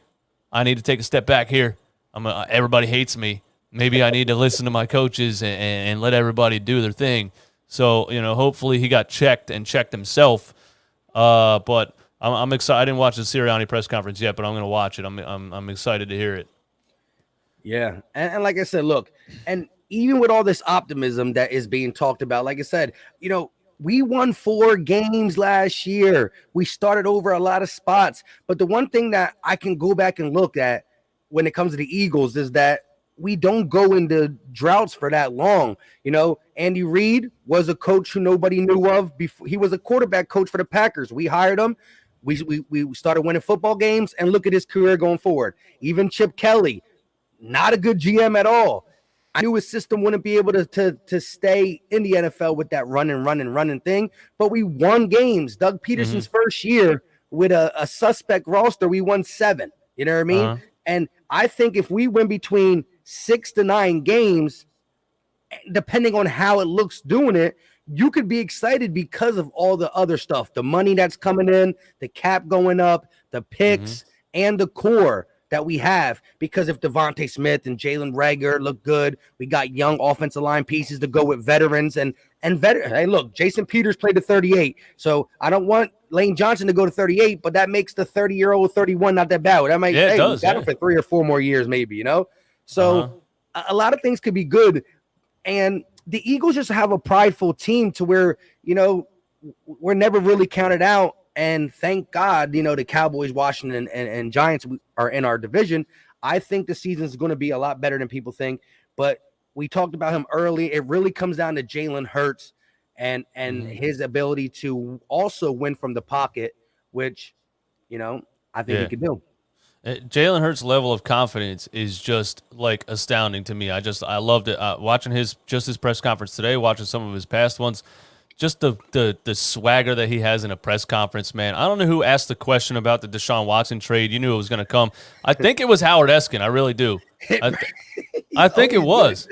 I need to take a step back here. Everybody hates me. Maybe I need to listen to my coaches and let everybody do their thing. So, hopefully he got checked himself. But I'm excited. I didn't watch the Sirianni press conference yet, but I'm going to watch it. I'm excited to hear it.
Yeah. And like I said, look, and even with all this optimism that is being talked about, like I said, we won 4 games last year. We started over a lot of spots. But the one thing that I can go back and look at when it comes to the Eagles is that we don't go into droughts for that long. Andy Reid was a coach who nobody knew of before. He was a quarterback coach for the Packers. We hired him. We started winning football games, and look at his career going forward. Even Chip Kelly, not a good GM at all. I knew his system wouldn't be able to stay in the NFL with that running thing, but we won games. Doug Peterson's first year with a suspect roster, we won 7. You know what I mean? And I think if we win between 6 to 9 games, depending on how it looks doing it, you could be excited because of all the other stuff, the money that's coming in, the cap going up, the picks, and the core that we have. Because if Devonta Smith and Jalen Reagor look good, we got young offensive line pieces to go with veterans and hey, look, Jason Peters played to 38, so I don't want Lane Johnson to go to 38, but that makes the 30-year-old 31 not that bad. That might,
it does,
we got him for 3 or 4 more years, maybe, So a lot of things could be good, and the Eagles just have a prideful team to where we're never really counted out. And thank God, the Cowboys, Washington, and Giants are in our division. I think the season is going to be a lot better than people think. But we talked about him early. It really comes down to Jalen Hurts and his ability to also win from the pocket, which, I think he can do.
Jalen Hurts' level of confidence is just like astounding to me. I loved it. Watching his press conference today, watching some of his past ones, just the swagger that he has in a press conference, man. I don't know who asked the question about the Deshaun Watson trade. You knew it was going to come. I think it was Howard Eskin. I really do. I think it was.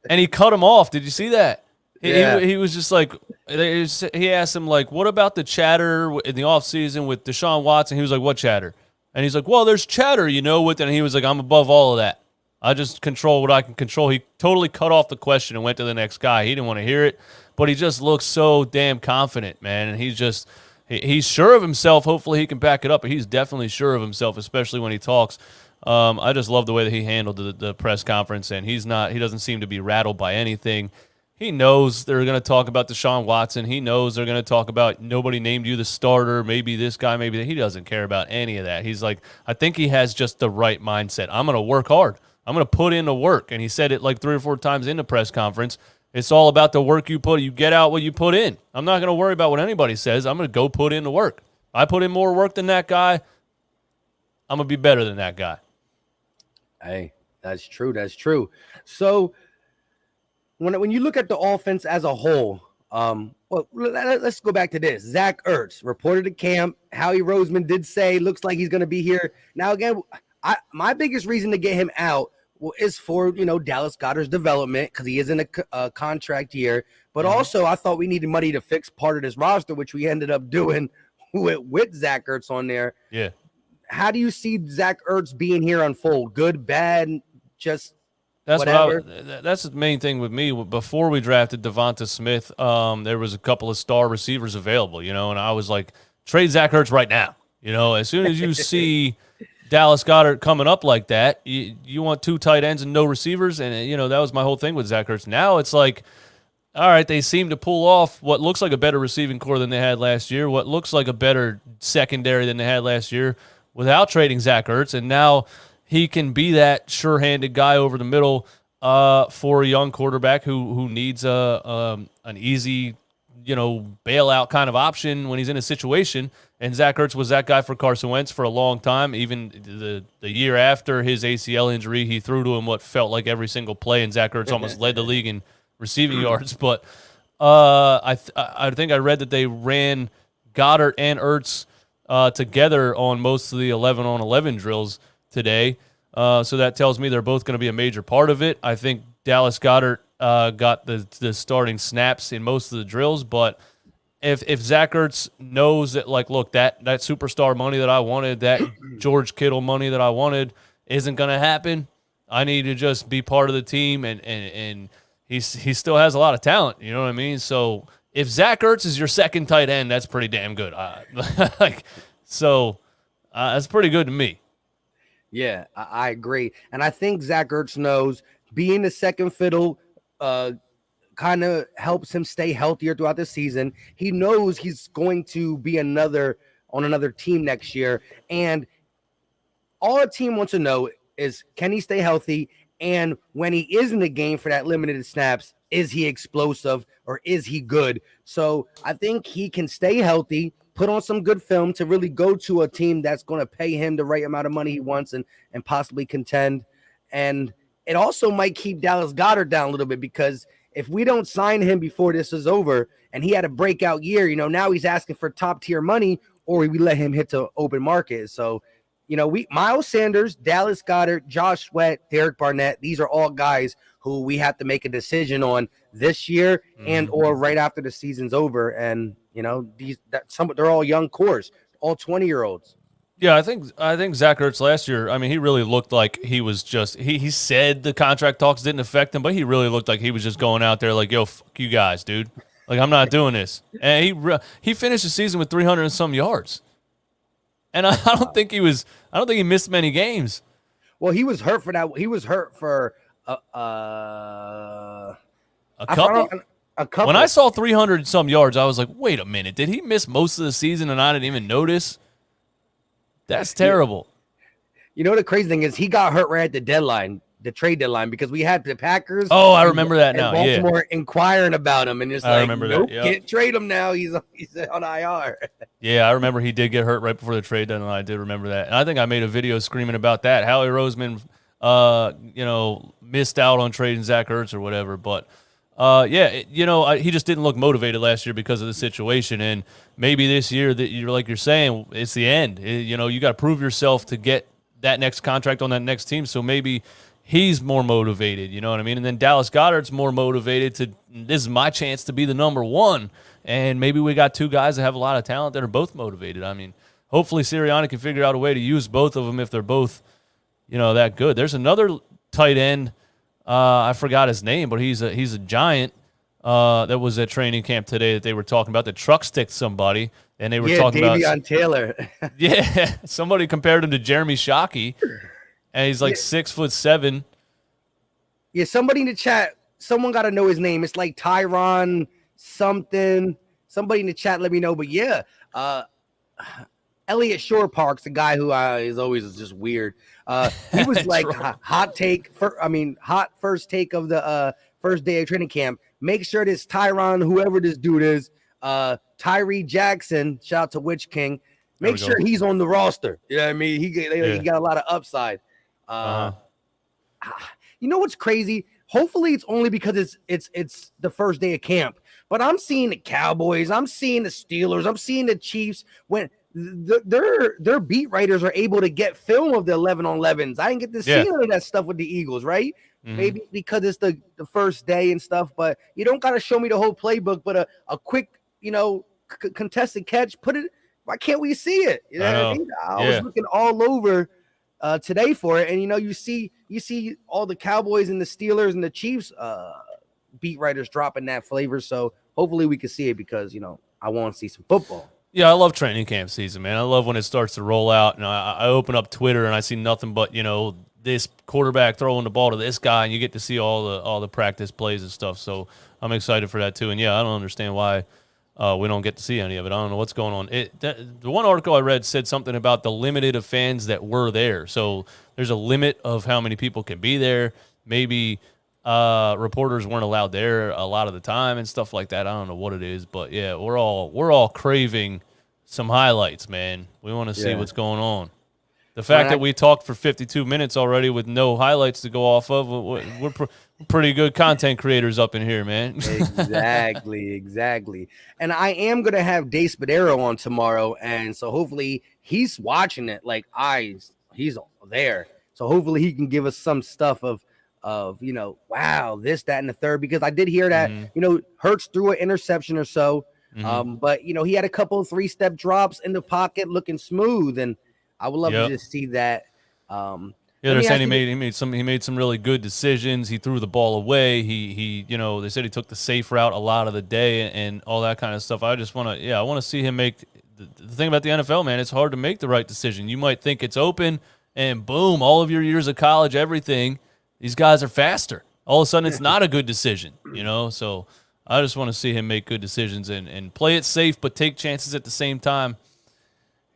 And he cut him off. Did you see that? He was just like, he asked him, like, what about the chatter in the offseason with Deshaun Watson? He was like, what chatter? And he's like, well, there's chatter, with it. And he was like, I'm above all of that. I just control what I can control. He totally cut off the question and went to the next guy. He didn't want to hear it, but he just looks so damn confident, man. And he's sure of himself. Hopefully he can back it up, but he's definitely sure of himself, especially when he talks. I just love the way that he handled the press conference, and he doesn't seem to be rattled by anything. He knows they're going to talk about Deshaun Watson. He knows they're going to talk about nobody named you the starter, maybe this guy, maybe that. He doesn't care about any of that. He's like, I think he has just the right mindset. I'm going to work hard. I'm going to put in the work. And he said it like 3 or 4 times in the press conference. It's all about the work you put. You get out what you put in. I'm not going to worry about what anybody says. I'm going to go put in the work. I put in more work than that guy, I'm going to be better than that guy.
Hey, that's true. That's true. So when you look at the offense as a whole, let's go back to this. Zach Ertz reported to camp. Howie Roseman did say looks like he's going to be here. Now, again, my biggest reason to get him out is for, Dallas Goedert's development because he is in a contract year. But also, I thought we needed money to fix part of this roster, which we ended up doing with Zach Ertz on there.
Yeah.
How do you see Zach Ertz being here unfold? Good, bad, just
that's
whatever?
That's the main thing with me. Before we drafted Devonta Smith, there was a couple of star receivers available, and I was like, trade Zach Ertz right now. As soon as you see Dallas Goedert coming up like that, you want 2 tight ends and no receivers, and that was my whole thing with Zach Ertz. Now it's like, all right, they seem to pull off what looks like a better receiving core than they had last year, what looks like a better secondary than they had last year without trading Zach Ertz, and now he can be that sure-handed guy over the middle for a young quarterback who needs an easy, bailout kind of option when he's in a situation. And Zach Ertz was that guy for Carson Wentz for a long time. Even the year after his ACL injury, he threw to him what felt like every single play, and Zach Ertz almost led the league in receiving yards. But I think I read that they ran Goedert and Ertz together on most of the 11-on-11 drills today. So that tells me they're both going to be a major part of it. I think Dallas Goedert got the starting snaps in most of the drills, but if Zach Ertz knows that, like, look, that superstar money that I wanted, that George Kittle money that I wanted isn't going to happen, I need to just be part of the team, and he still has a lot of talent, you know what I mean? So if Zach Ertz is your second tight end, that's pretty damn good. That's pretty good to me.
Yeah, I agree. And I think Zach Ertz knows being the second fiddle kind of helps him stay healthier throughout the season. He knows he's going to be on another team next year. And all a team wants to know is, can he stay healthy? And when he is in the game for that limited snaps, is he explosive or is he good? So I think he can stay healthy, put on some good film to really go to a team that's going to pay him the right amount of money he wants and possibly contend. And it also might keep Dallas Goedert down a little bit, because if we don't sign him before this is over and he had a breakout year, now he's asking for top tier money, or we let him hit the open market. So, Miles Sanders, Dallas Goedert, Josh Sweat, Derek Barnett, these are all guys who we have to make a decision on this year and or right after the season's over. And, they're all young cores, all 20-year-olds.
Yeah, I think Zach Ertz last year, he really looked like he was just he said the contract talks didn't affect him, but he really looked like he was just going out there like, yo, fuck you guys, dude. Like, I'm not doing this. And he finished the season with 300 and some yards. And I don't think he missed many games.
Well, he was hurt for that. He was hurt for
a couple. When I saw 300 some yards, I was like, wait a minute, did he miss most of the season and I didn't even notice? That's terrible.
The crazy thing is he got hurt right at the deadline, the trade deadline, because we had the Packers.
Oh, I remember that now.
Baltimore inquiring about him, and it's
I remember
nope,
that. Yep.
Can't trade him now. He's on IR.
Yeah, I remember he did get hurt right before the trade deadline. I did remember that, and I think I made a video screaming about that. Howie Roseman, missed out on trading Zach Ertz or whatever, but. He just didn't look motivated last year because of the situation, and maybe this year that you're saying, it's the end. You got to prove yourself to get that next contract on that next team. So maybe he's more motivated. You know what I mean? And then Dallas Goedert's more motivated this is my chance to be the number one. And maybe we got 2 guys that have a lot of talent that are both motivated. Hopefully Sirianni can figure out a way to use both of them if they're both, that good. There's another tight end. I forgot his name, but he's a giant that was at training camp today that they were talking about. The truck sticked somebody, and they were talking about
Davion Taylor.
Yeah, somebody compared him to Jeremy Shockey, and he's like 6'7".
Yeah, somebody in the chat, someone got to know his name. It's like Tyron something. Somebody in the chat, let me know. But yeah, Elliot Shore Park's the guy who is always just weird. He was like hot first take of the first day of training camp. Make sure this Tyron, whoever this dude is, Tyree Jackson, shout out to Witch King,
There
make
we go.
sure he's on the roster. You know what I mean? He got a lot of upside. You know what's crazy? Hopefully it's only because it's the first day of camp. But I'm seeing the Cowboys, I'm seeing the Steelers, I'm seeing the Chiefs when their beat writers are able to get film of the 11-on-11s. I didn't get to see any of that stuff with the Eagles, right? Maybe because it's the first day and stuff, but you don't got to show me the whole playbook, but a quick, contested catch, put it. Why can't we see it? You know what I mean? I was looking all over today for it, and you see all the Cowboys and the Steelers and the Chiefs beat writers dropping that flavor. So hopefully we can see it because I want to see some football.
Yeah, I love training camp season, man. I love when it starts to roll out, and I open up Twitter and I see nothing but this quarterback throwing the ball to this guy, and you get to see all the practice plays and stuff. So I'm excited for that too. And I don't understand why we don't get to see any of it. I don't know what's going on. The one article I read said something about the limited of fans that were there. So there's a limit of how many people can be there. Maybe reporters weren't allowed there a lot of the time and stuff like that. I don't know what it is, but yeah, we're all craving some highlights, man. We want to see what's going on. The fact that we talked for 52 minutes already with no highlights to go off of, we're pretty good content creators up in here, man.
Exactly. And I am going to have Dave Spadero on tomorrow, and so hopefully he's watching it like he's there. So hopefully he can give us some stuff of wow, this, that, and the third, because I did hear that, Hurts threw an interception or so, but, he had a couple of 3-step drops in the pocket looking smooth, and I would love to just see that.
They're saying he made some really good decisions. He threw the ball away. He they said he took the safe route a lot of the day and all that kind of stuff. I just want to, I want to see him make the thing about the NFL, man. It's hard to make the right decision. You might think it's open and boom, all of your years of college, everything, these guys are faster. All of a sudden it's not a good decision, So I just want to see him make good decisions and play it safe, but take chances at the same time.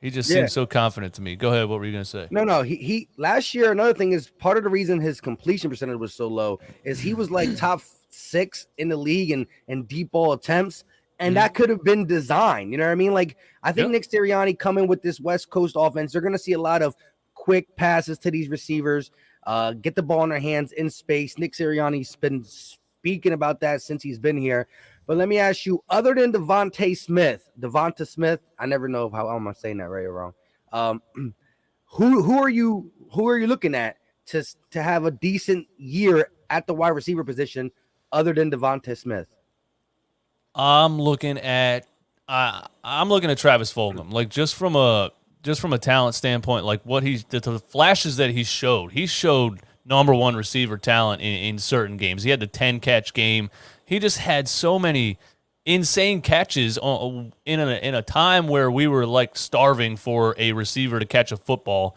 He just seems so confident to me. Go ahead. What were you going to say?
No. He last year, another thing is part of the reason his completion percentage was so low is he was like top 6 in the league and deep ball attempts. And that could have been designed. You know what I mean? Like, I think Nick Sirianni coming with this West Coast offense, they're going to see a lot of quick passes to these receivers, get the ball in their hands in space. Nick Sirianni's been speaking about that since he's been here. But let me ask you, other than Devonta Smith, I never know how I'm saying that right or wrong. Who are you looking at to have a decent year at the wide receiver position other than Devonta Smith?
I'm looking at Travis Fulgham, like just from a talent standpoint, like what the flashes that he showed number one receiver talent in certain games. He had the 10 catch game. He just had so many insane catches in a time where we were like starving for a receiver to catch a football.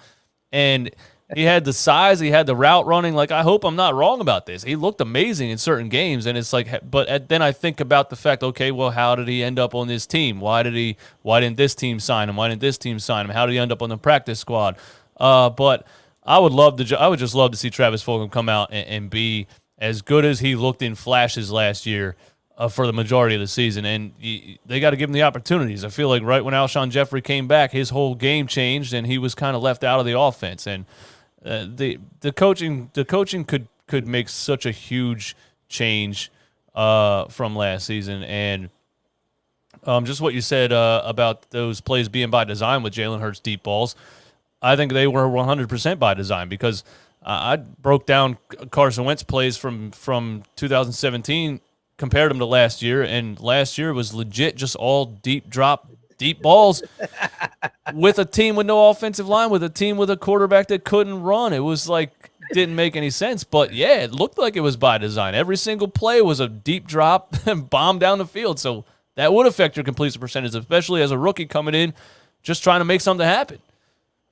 And he had the size, he had the route running. Like, I hope I'm not wrong about this. He looked amazing in certain games, and it's like, but then I think about the fact, okay, well, how did he end up on this team? Why didn't this team sign him? Why didn't this team sign him? How did he end up on the practice squad? But I would just love to see Travis Fulgham come out and be as good as he looked in flashes last year for the majority of the season. And they got to give him the opportunities. I feel like right when Alshon Jeffrey came back, his whole game changed, and he was kind of left out of the offense. And the coaching could make such a huge change from last season. And just what you said about those plays being by design with Jalen Hurts deep balls, I think they were 100% by design, because I broke down Carson Wentz plays from 2017, compared them to last year, and last year was legit just all deep balls with a team with no offensive line, with a team with a quarterback that couldn't run. It was like, didn't make any sense, but yeah, it looked like it was by design. Every single play was a deep drop and bomb down the field, so that would affect your completion percentage, especially as a rookie coming in just trying to make something happen.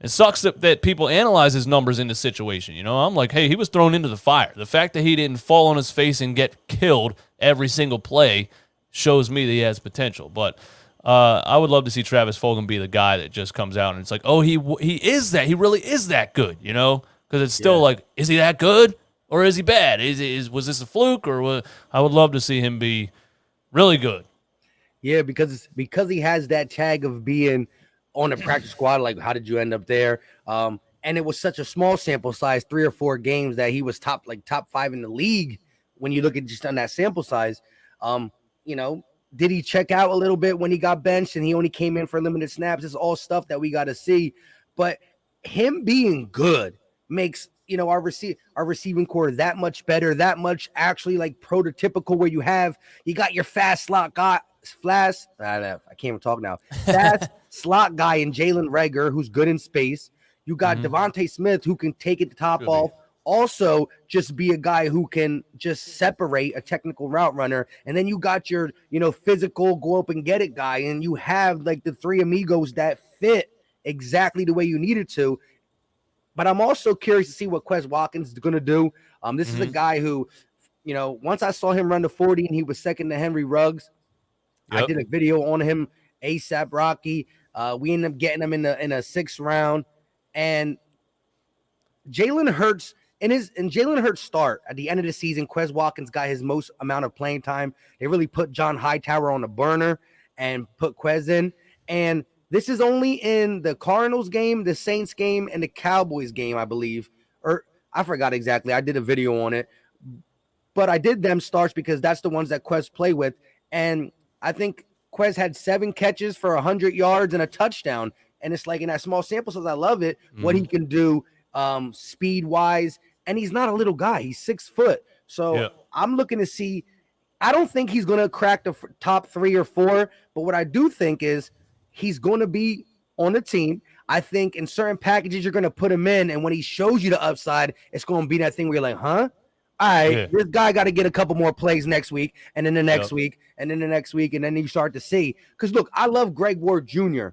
It sucks that people analyze his numbers in this situation. I'm like, hey, he was thrown into the fire. The fact that he didn't fall on his face and get killed every single play shows me that he has potential. But I would love to see Travis Fulgham be the guy that just comes out and it's like, oh, he is that. He really is that good, Because it's still like, is he that good or is he bad? Was this a fluke I would love to see him be really good.
Yeah, because he has that tag of being on the practice squad. Like, how did you end up there? And it was such a small sample size, 3 or 4 games, that he was top 5 in the league. When you look at just on that sample size, you know, did he check out a little bit when he got benched and he only came in for limited snaps? It's all stuff that we got to see. But him being good makes, you know, our receiving core that much better, that much actually like prototypical, where you got your fast slot guy, I can't even talk now. Fast slot guy in Jalen Reagor, who's good in space. You got Devonta Smith, who can take it the top off. Also, just be a guy who can just separate a technical route runner. And then you got your, you know, physical go up and get it guy. And you have like the 3 amigos that fit exactly the way you needed to. But I'm also curious to see what Quez Watkins is going to do. This is a guy who, you know, once I saw him run the 40 and he was second to Henry Ruggs, I did a video on him, ASAP Rocky. We ended up getting him in a 6th round. And Jalen Hurts, in Jalen Hurts' start at the end of the season, Quez Watkins got his most amount of playing time. They really put John Hightower on the burner and put Quez in. And this is only in the Cardinals game, the Saints game, and the Cowboys game, I believe. Or I forgot exactly. I did a video on it. But I did them starts because that's the ones that Quez play with. And I think Quez had 7 catches for 100 yards and a touchdown. And it's like in that small sample size, I love it, what he can do speed-wise. And he's not a little guy. He's 6 foot. So I'm looking to see. I don't think he's going to crack the top 3 or 4. But what I do think is he's going to be on the team. I think in certain packages, you're going to put him in. And when he shows you the upside, it's going to be that thing where you're like, huh? All right, this guy got to get a couple more plays next week, and then the next week, and then the next week, and then you start to see. Because, look, I love Greg Ward Jr.,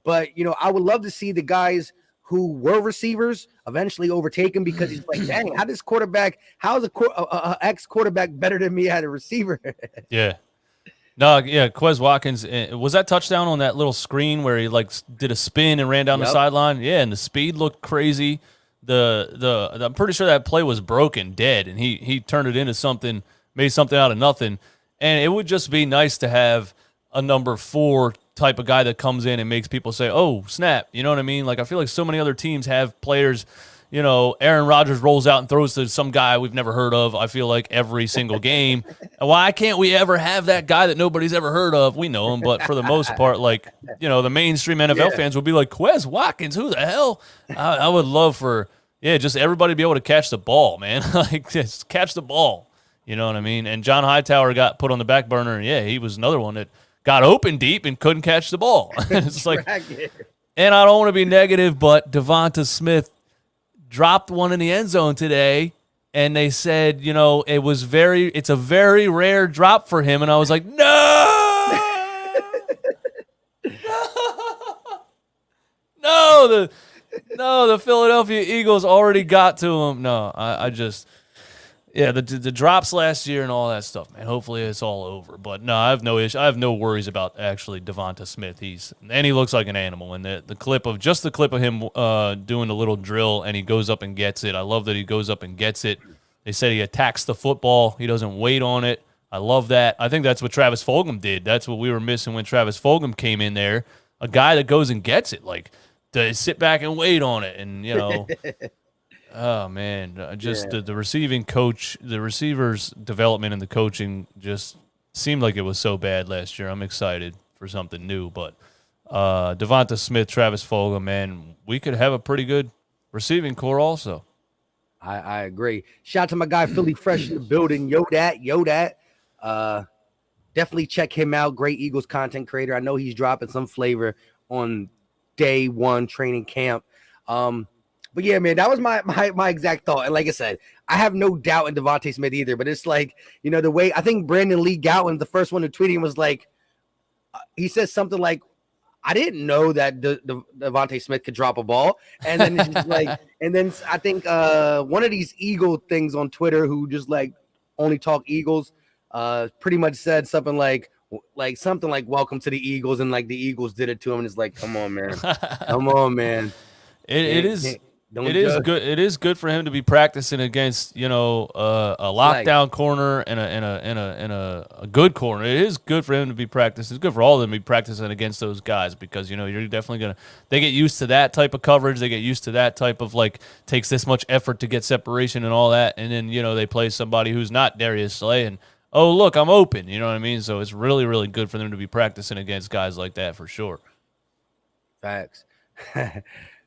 but, you know, I would love to see the guys who were receivers eventually overtake him, because he's like, dang, how is a ex-quarterback better than me at a receiver?
Quez Watkins, was that touchdown on that little screen where he, like, did a spin and ran down the sideline? Yeah, and the speed looked crazy. I'm pretty sure that play was broken, dead, and he turned it into something, made something out of nothing. And it would just be nice to have a number 4 type of guy that comes in and makes people say, oh, snap. You know what I mean? Like, I feel like so many other teams have players, you know, Aaron Rodgers rolls out and throws to some guy we've never heard of, I feel like, every single game. Why can't we ever have that guy that nobody's ever heard of? We know him, but for the most part, like, you know, the mainstream NFL fans would be like, Quez Watkins, who the hell? I would love for, just everybody to be able to catch the ball, man. Like, just catch the ball. You know what I mean? And John Hightower got put on the back burner, and he was another one that got open deep and couldn't catch the ball. It's like, and I don't want to be negative, but Devonta Smith dropped one in the end zone today, and they said, you know, it's a very rare drop for him. And I was like, no, the Philadelphia Eagles already got to him. No, I just, the drops last year and all that stuff, man. Hopefully it's all over. But no, I have no issue. I have no worries about actually Devonta Smith. He looks like an animal. And the clip of him doing a little drill, and he goes up and gets it. I love that he goes up and gets it. They said he attacks the football. He doesn't wait on it. I love that. I think that's what Travis Fulgham did. That's what we were missing when Travis Fulgham came in there. A guy that goes and gets it, like, to sit back and wait on it, and, you know. Oh, man, the receiving coach, the receivers' development and the coaching just seemed like it was so bad last year. I'm excited for something new. But Devonta Smith, Travis Fulgham, man, we could have a pretty good receiving core also.
I agree. Shout out to my guy, Philly Fresh in the building. Yo that. Definitely check him out. Great Eagles content creator. I know he's dropping some flavor on day 1 training camp. But yeah, man, that was my exact thought. And like I said, I have no doubt in Devonta Smith either. But it's like, you know, the way I think Brandon Lee Gowan, the first one to tweet him, was like, he says something like, I didn't know that Devonta Smith could drop a ball. And then it's just like, and then I think one of these Eagle things on Twitter who just like only talk Eagles, pretty much said something like welcome to the Eagles, and like the Eagles did it to him, and it's like, come on, man. It is. Don't
It is
judge.
good. It is good for him to be practicing against, a
Flex.
lockdown corner and a good corner. It is good for him to be practicing. It's good for all of them to be practicing against those guys because you're definitely gonna. They get used to that type of coverage. They get used to that type of takes this much effort to get separation and all that. And then they play somebody who's not Darius Slay and oh look, I'm open. You know what I mean? So it's really really good for them to be practicing against guys like that for sure.
Facts.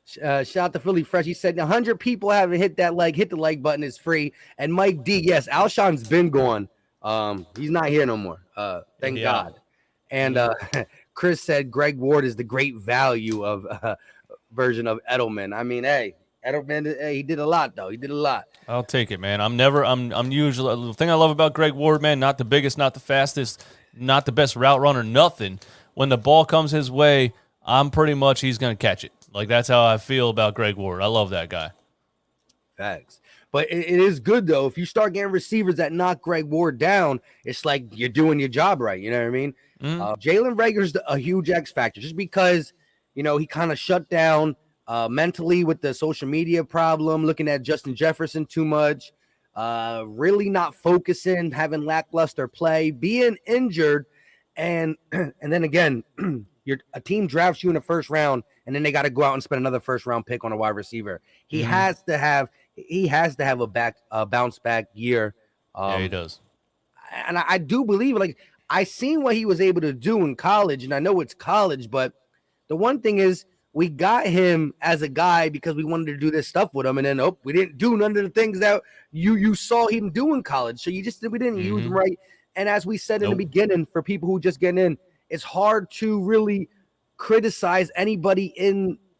Shout out to Philly Fresh. He said 100 people haven't hit the like button is free. And Mike D, yes, Alshon's been gone. He's not here no more. Thank God. And Chris said Greg Ward is the great value of version of Edelman. I mean, hey, Edelman, he did a lot though. He did a lot.
I'll take it, man. I'm usually the thing I love about Greg Ward, man, not the biggest, not the fastest, not the best route runner, nothing. When the ball comes his way, I'm pretty much he's gonna catch it. That's how I feel about Greg Ward. I love that guy.
Facts. But it is good, though. If you start getting receivers that knock Greg Ward down, it's like you're doing your job right. You know what I mean? Jalen Reagor's a huge X factor just because, he kind of shut down mentally with the social media problem, looking at Justin Jefferson too much, really not focusing, having lackluster play, being injured. And then again, a team drafts you in the first round, and then they got to go out and spend another first round pick on a wide receiver. He has to have a bounce back year.
Yeah, he does.
And I do believe I seen what he was able to do in college, and I know it's college, but the one thing is we got him as a guy because we wanted to do this stuff with him, and then we didn't do none of the things that you saw him do in college. So we didn't use him right. And as we said in the beginning, for people who just getting in, it's hard to really criticize anybody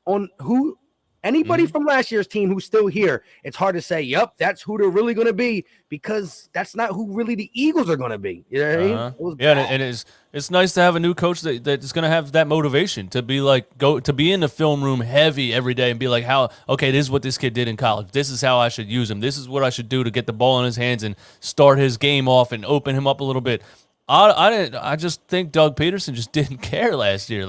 from last year's team who's still here. It's hard to say, yep, that's who they're really going to be because that's not who really the Eagles are going to be. You know what I mean?
And it's nice to have a new coach that's going to have that motivation to be to be in the film room heavy every day and be like, this is what this kid did in college. This is how I should use him. This is what I should do to get the ball in his hands and start his game off and open him up a little bit. I just think Doug Peterson just didn't care last year.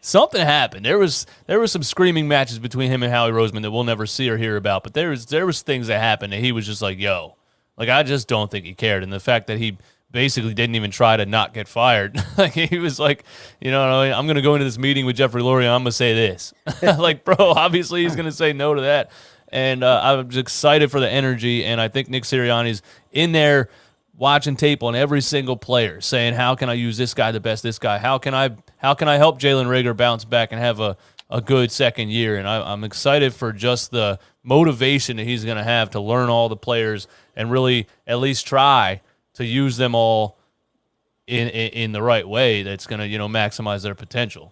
Something happened. There was some screaming matches between him and Howie Roseman that we'll never see or hear about. But there was things that happened and he was just like, yo, I just don't think he cared. And the fact that he basically didn't even try to not get fired. He was like, I'm going to go into this meeting with Jeffrey Lurie and I'm going to say this. Bro, obviously he's going to say no to that. And I'm just excited for the energy. And I think Nick Sirianni's in there watching tape on every single player, saying, how can I use this guy the best, this guy? How can I help Jalen Reagor bounce back and have a good second year? And I'm excited for just the motivation that he's going to have to learn all the players and really at least try to use them all in the right way that's going to, maximize their potential.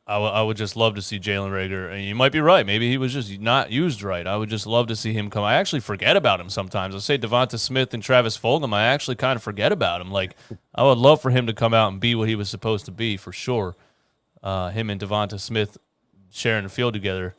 I would just love to see Jalen Reagor. And you might be right. Maybe he was just not used right. I would just love to see him come. I actually forget about him sometimes. I say Devonta Smith and Travis Fulgham. I actually kind of forget about him. I would love for him to come out and be what he was supposed to be for sure. Him and Devonta Smith sharing the field together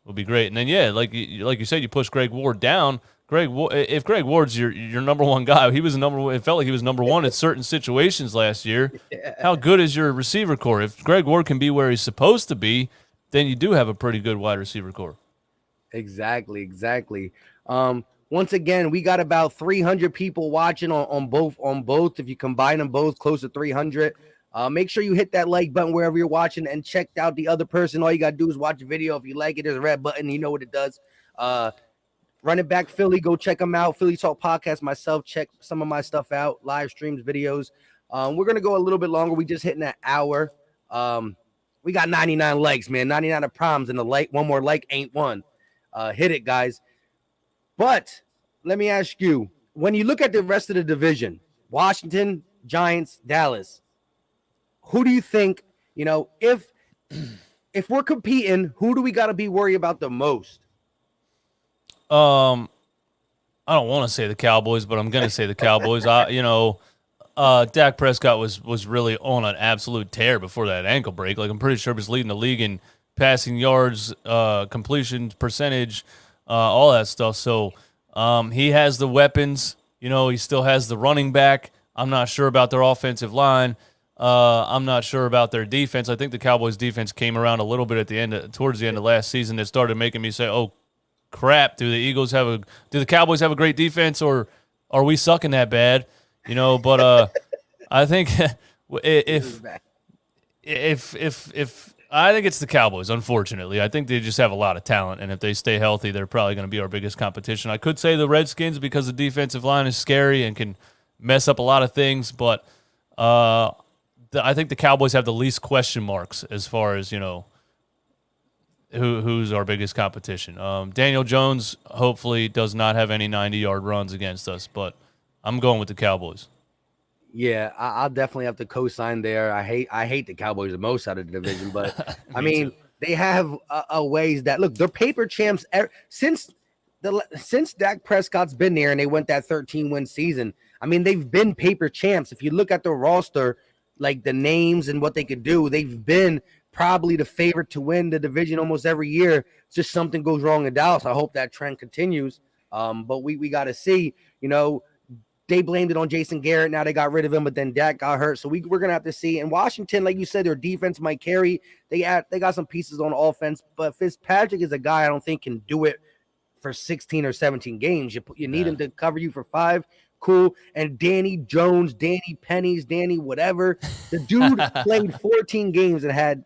would be great. And then, like you said, you push Greg Ward down. If Greg Ward's your number one guy, he was number one. It felt like he was number one in certain situations last year. Yeah. How good is your receiver core? If Greg Ward can be where he's supposed to be, then you do have a pretty good wide receiver core.
Exactly. Once again, we got about 300 people watching on both. If you combine them both, close to 300. Make sure you hit that like button wherever you're watching and check out the other person. All you got to do is watch the video. If you like it, there's a red button. You know what it does. Running Back Philly, go check them out. Philly Talk Podcast, myself, check some of my stuff out, live streams, videos. We're going to go a little bit longer. We just hitting that hour. We got 99 likes, man, 99 of proms, and one more like ain't one. Hit it, guys. But let me ask you, when you look at the rest of the division, Washington, Giants, Dallas, who do you think, if we're competing, who do we got to be worried about the most?
I don't want to say the Cowboys, but I'm going to say the Cowboys. Dak Prescott was really on an absolute tear before that ankle break. I'm pretty sure he was leading the league in passing yards, completion percentage, all that stuff. So he has the weapons. He still has the running back. I'm not sure about their offensive line. I'm not sure about their defense. I think the Cowboys' defense came around a little bit towards the end of last season. That started making me say, "Oh, crap! Do the Cowboys have a great defense, or are we sucking that bad?" But I think if I think it's the Cowboys, unfortunately. I think they just have a lot of talent, and if they stay healthy, they're probably going to be our biggest competition. I could say the Redskins because the defensive line is scary and can mess up a lot of things, but I think the Cowboys have the least question marks as far as, who's our biggest competition. Daniel Jones hopefully does not have any 90-yard runs against us, but I'm going with the Cowboys.
Yeah, I'll definitely have to co-sign there. I hate the Cowboys the most out of the division, but I mean, they have a ways that look. They're paper champs since Dak Prescott's been there, and they went that 13-win season. I mean, they've been paper champs. If you look at the roster, like the names and what they could do, they've been probably the favorite to win the division almost every year. It's just something goes wrong in Dallas. I hope that trend continues. But we got to see, they blamed it on Jason Garrett. Now they got rid of him, but then Dak got hurt. So we're going to have to see. In Washington, like you said, their defense might carry. They got some pieces on offense, but Fitzpatrick is a guy I don't think can do it for 16 or 17 games. You need him to cover you for 5. Cool. And Danny Jones, Danny Pennies, Danny whatever. The dude played 14 games and had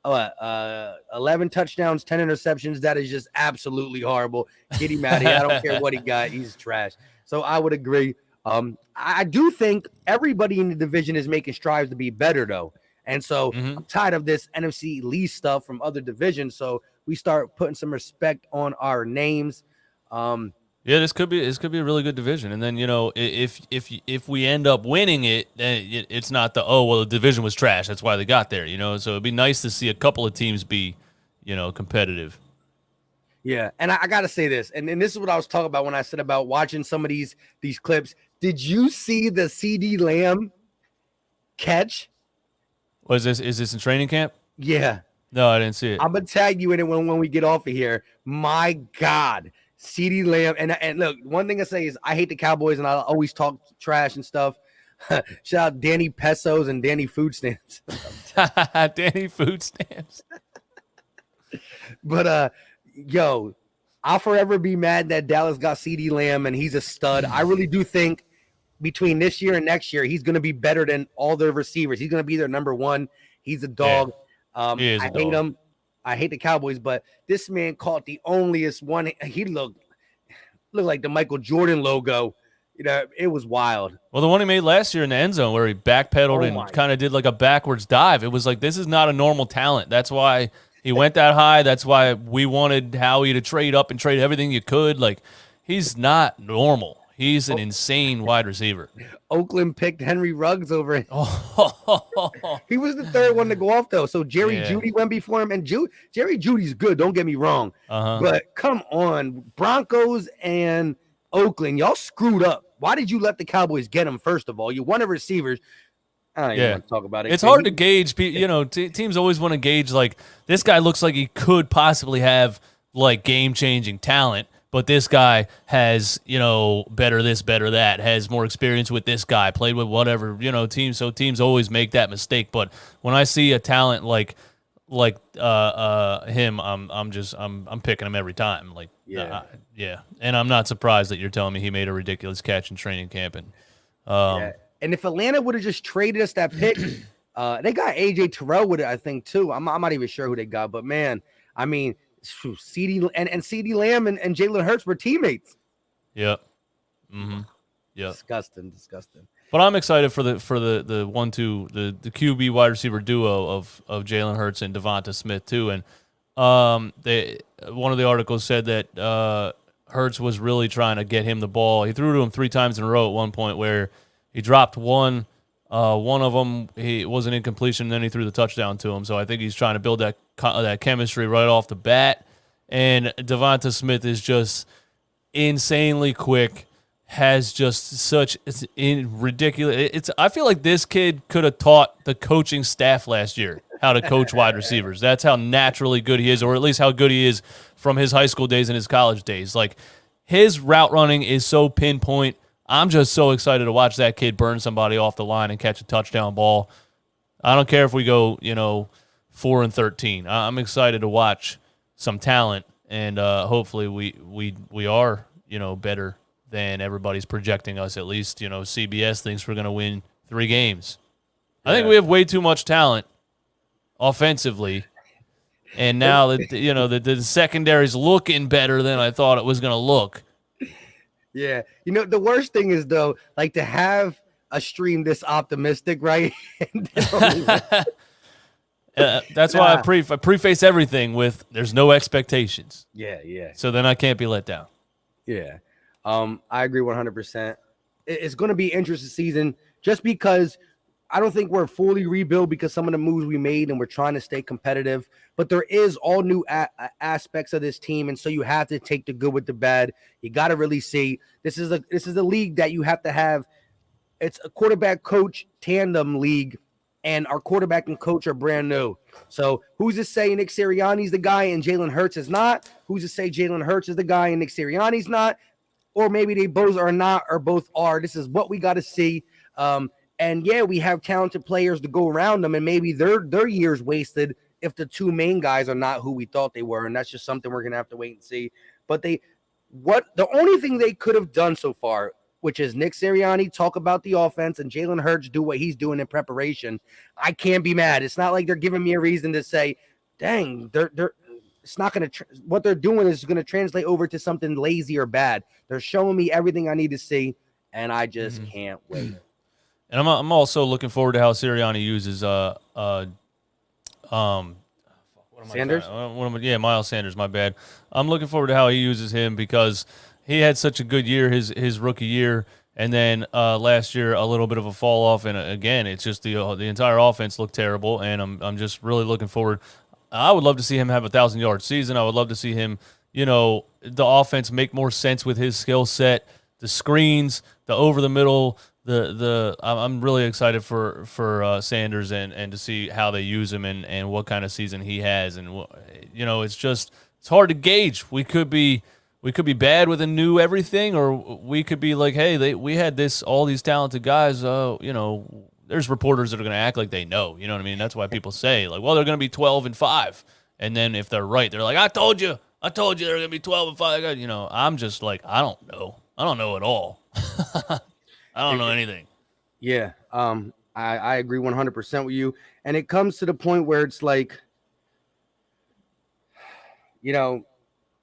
11 touchdowns, 10 interceptions. That is just absolutely horrible. Get him out of here. I don't care what he got. He's trash. So I would agree. I do think everybody in the division is making strides to be better, though. And so I'm tired of this NFC East stuff from other divisions. So we start putting some respect on our names.
Yeah, this could be a really good division. And then, if we end up winning it, then it's not the division was trash. That's why they got there, So it'd be nice to see a couple of teams be, competitive.
Yeah, and I got to say this, and this is what I was talking about when I said about watching some of these clips. Did you see the CeeDee Lamb catch?
Is this in training camp?
Yeah.
No, I didn't see it.
I'm going to tag you in it when we get off of here. My God, CeeDee Lamb. And look, one thing I say is I hate the Cowboys, and I always talk trash and stuff. Shout out Danny Pesos and Danny Food Stamps.
Danny Food Stamps.
But, yo, I'll forever be mad that Dallas got CeeDee Lamb, and he's a stud. I really do think between this year and next year, he's going to be better than all their receivers. He's going to be their number one. He's a dog.
Yeah.
I hate him. I hate the Cowboys, but this man caught the onlyest one. He looked like the Michael Jordan logo. It was wild.
Well, the one he made last year in the end zone where he backpedaled and kind of did like a backwards dive. It was like, this is not a normal talent. That's why he went that high. That's why we wanted Howie to trade up and trade everything you could. Like, he's not normal. He's an insane wide receiver.
Oakland picked Henry Ruggs over it. He was the third one to go off, though. So Jerry Jeudy went before him. And Jerry Judy's good, don't get me wrong. But come on, Broncos and Oakland, y'all screwed up. Why did you let the Cowboys get him, first of all? You wanted receivers. I don't even want to talk about it.
It's hard to gauge. Teams always want to gauge, like, this guy looks like he could possibly have, like, game-changing talent. But this guy has, better this, better that, has more experience with this guy, played with whatever, teams. So teams always make that mistake. But when I see a talent like him, I'm picking him every time. Like, yeah. And I'm not surprised that you're telling me he made a ridiculous catch in training camp. And
and if Atlanta would have just traded us that pick, they got AJ Terrell with it, I think, too. I'm not even sure who they got, but man, I mean, CeeDee Lamb and Jalen Hurts were teammates.
Yep. Mm-hmm. Yep.
Disgusting.
But I'm excited for the 1-2, the QB wide receiver duo of Jalen Hurts and Devonta Smith too. And one of the articles said that Hurts was really trying to get him the ball. He threw to him 3 times in a row at one point where he dropped one. One of them was an incompletion, and then he threw the touchdown to him. So I think he's trying to build that chemistry right off the bat. And Devonta Smith is just insanely quick, has just such ridiculous. I feel like this kid could have taught the coaching staff last year how to coach wide receivers. That's how naturally good he is, or at least how good he is from his high school days and his college days. Like, his route running is so pinpoint. I'm just so excited to watch that kid burn somebody off the line and catch a touchdown ball. I don't care if we go, 4-13. I'm excited to watch some talent, and hopefully we are, better than everybody's projecting us. At least, CBS thinks we're going to win 3 games. I think we have way too much talent offensively, and now that the secondary's looking better than I thought it was going to look.
Yeah, the worst thing is though, like to have a stream this optimistic, right?
That's why I preface everything with there's no expectations.
Yeah.
So then I can't be let down.
Yeah, I agree 100%. It's going to be an interesting season just because I don't think we're fully rebuilt because some of the moves we made and we're trying to stay competitive. But there is all new aspects of this team, and so you have to take the good with the bad. You got to really see this is a league that you have to have. It's a quarterback coach tandem league, and our quarterback and coach are brand new. So who's to say Nick Sirianni's the guy and Jalen Hurts is not? Who's to say Jalen Hurts is the guy and Nick Sirianni's not? Or maybe they both are not or both are. This is what we got to see. And yeah, we have talented players to go around them, and maybe their years wasted if the 2 main guys are not who we thought they were, and that's just something we're gonna have to wait and see. But the only thing they could have done so far, which is Nick Sirianni talk about the offense and Jalen Hurts do what he's doing in preparation. I can't be mad. It's not like they're giving me a reason to say, dang, it's not going to what they're doing is going to translate over to something lazy or bad. They're showing me everything I need to see, and I just can't wait.
And I'm also looking forward to how Sirianni uses
Sanders?
Miles Sanders, my bad. I'm looking forward to how he uses him because he had such a good year his rookie year, and then last year a little bit of a fall off, and again it's just the entire offense looked terrible, and I'm just really looking forward. I would love to see him have a 1,000-yard season. I would love to see him, the offense make more sense with his skill set, the screens, the over the middle. I'm really excited for Sanders and to see how they use him and what kind of season he has, and it's hard to gauge. We could be bad with a new everything, or we could be like, hey, we had all these talented guys. There's reporters that are going to act like they know. You know what I mean? That's why people say like, well, they're going to be 12-5, and then if they're right, they're like, I told you they're going to be 12-5. I'm just like, I don't know at all. I don't know anything.
Yeah, I agree 100% with you. And it comes to the point where it's like,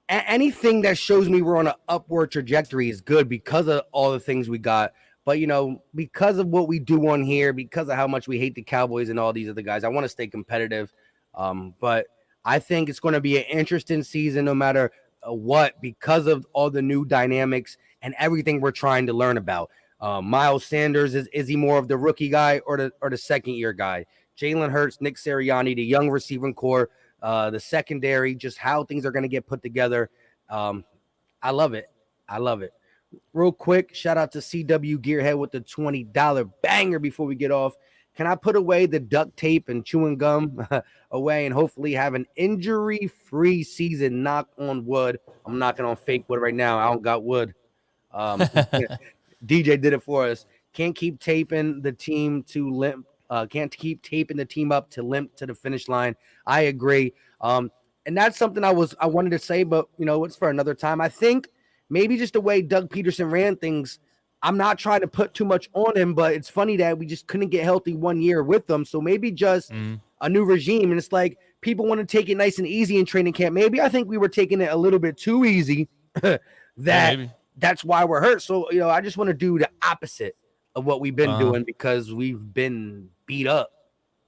anything that shows me we're on an upward trajectory is good because of all the things we got. But, because of what we do on here, because of how much we hate the Cowboys and all these other guys, I want to stay competitive. But I think it's going to be an interesting season no matter what, because of all the new dynamics and everything we're trying to learn about. Miles Sanders, is he more of the rookie guy or the second-year guy? Jalen Hurts, Nick Sirianni, the young receiving core, the secondary, just how things are going to get put together. I love it. Real quick, shout out to CW Gearhead with the $20 banger before we get off. Can I put away the duct tape and chewing gum away and hopefully have an injury-free season? Knock on wood. I'm knocking on fake wood right now. I don't got wood. DJ did it for us. Can't keep taping the team to limp. Can't keep taping the team up to limp to the finish line. I agree. And that's something I wanted to say, but it's for another time. I think maybe just the way Doug Peterson ran things, I'm not trying to put too much on him, but it's funny that we just couldn't get healthy 1 year with them. So maybe just a new regime. And it's like people want to take it nice and easy in training camp. Maybe I think we were taking it a little bit too easy. That's why we're hurt. So, I just want to do the opposite of what we've been doing because we've been beat up.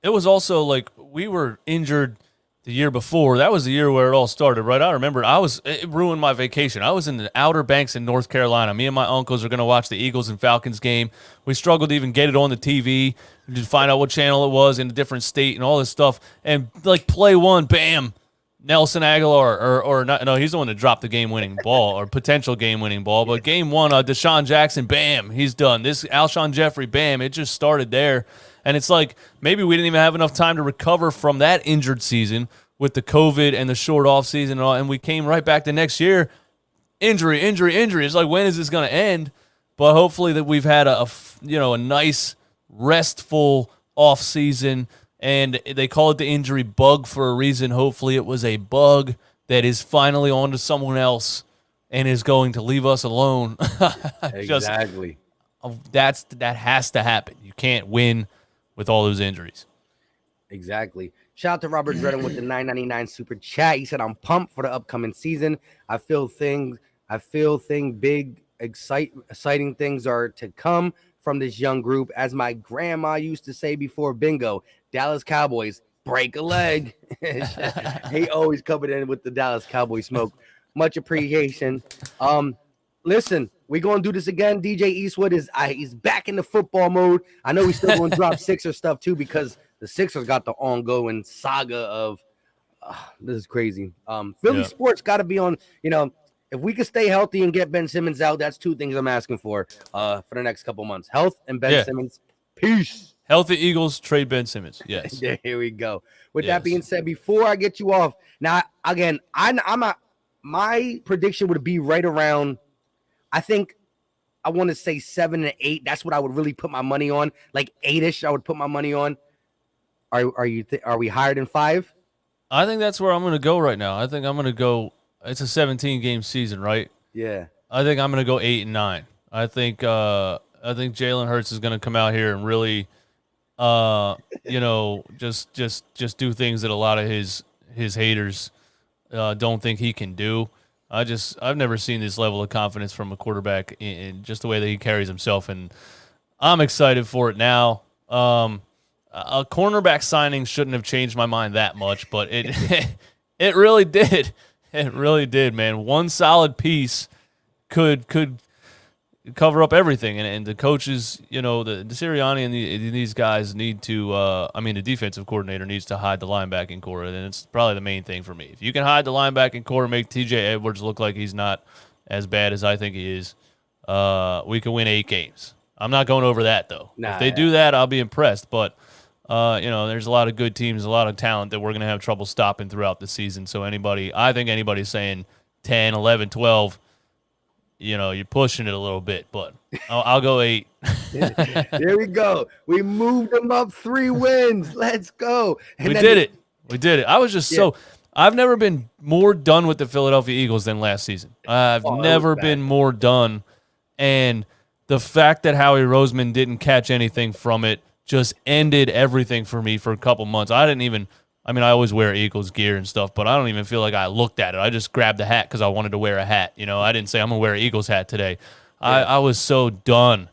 It was also like we were injured the year before. That was the year where it all started, right? I remember it ruined my vacation. I was in the Outer Banks in North Carolina. Me and my uncles are going to watch the Eagles and Falcons game. We struggled to even get it on the TV to find out what channel it was in a different state and all this stuff. And like play one, bam, Nelson Aguilar, or not, no, he's the one that dropped the game-winning ball or potential game-winning ball. But game one, Deshaun Jackson, bam, he's done. This Alshon Jeffrey, bam, it just started there. And it's like maybe we didn't even have enough time to recover from that injured season with the COVID and the short off season and all, and we came right back the next year. Injury. It's like, when is this going to end? But hopefully that we've had a nice, restful offseason, and they call it the injury bug for a reason. Hopefully it was a bug that is finally on to someone else and is going to leave us alone.
Exactly.
That has to happen. You can't win with all those injuries.
Exactly. Shout out to Robert Dredden with the $9.99 super chat. He said, "I'm pumped for the upcoming season. I feel big, exciting things are to come from this young group. As my grandma used to say before bingo, Dallas Cowboys, break a leg." He always coming in with the Dallas Cowboy smoke. Much appreciation. Listen, we're going to do this again. DJ Eastwood he's back in the football mode. I know he's still going to drop Sixers stuff too, because the Sixers got the ongoing saga of this is crazy. Philly sports got to be on, if we could stay healthy and get Ben Simmons out, that's two things I'm asking for the next couple months. Health and Ben Simmons. Peace.
Healthy Eagles, trade Ben Simmons. Yes.
Here we go. With that being said, before I get you off, now, again, my prediction would be right around, I think I want to say 7 and 8. That's what I would really put my money on. Like 8-ish, I would put my money on. Are we higher than 5?
I think that's where I'm going to go right now. I think I'm going to go. It's a 17-game season, right?
Yeah.
I think I'm going to go 8 and 9. I think Jalen Hurts is going to come out here and really, just do things that a lot of his haters don't think he can do. I've never seen this level of confidence from a quarterback in just the way that he carries himself, and I'm excited for it now. A cornerback signing shouldn't have changed my mind that much, but it it really did. It really did, man. One solid piece could cover up everything, and the coaches, the Sirianni and these guys need to. The defensive coordinator needs to hide the linebacking core, and it's probably the main thing for me. If you can hide the linebacking core and make T.J. Edwards look like he's not as bad as I think he is, we can win 8 games. I'm not going over that though. If they do that, I'll be impressed. But there's a lot of good teams, a lot of talent that we're going to have trouble stopping throughout the season. So I think anybody saying 10, 11, 12. You're pushing it a little bit, but I'll go 8.
There we go. We moved them up 3 wins. Let's go.
We did it. I was just I've never been more done with the Philadelphia Eagles than last season. I've never been more done. And the fact that Howie Roseman didn't catch anything from it just ended everything for me for a couple months. I always wear Eagles gear and stuff, but I don't even feel like I looked at it. I just grabbed the hat because I wanted to wear a hat. I didn't say I'm going to wear an Eagles hat today. Yeah. I was so done,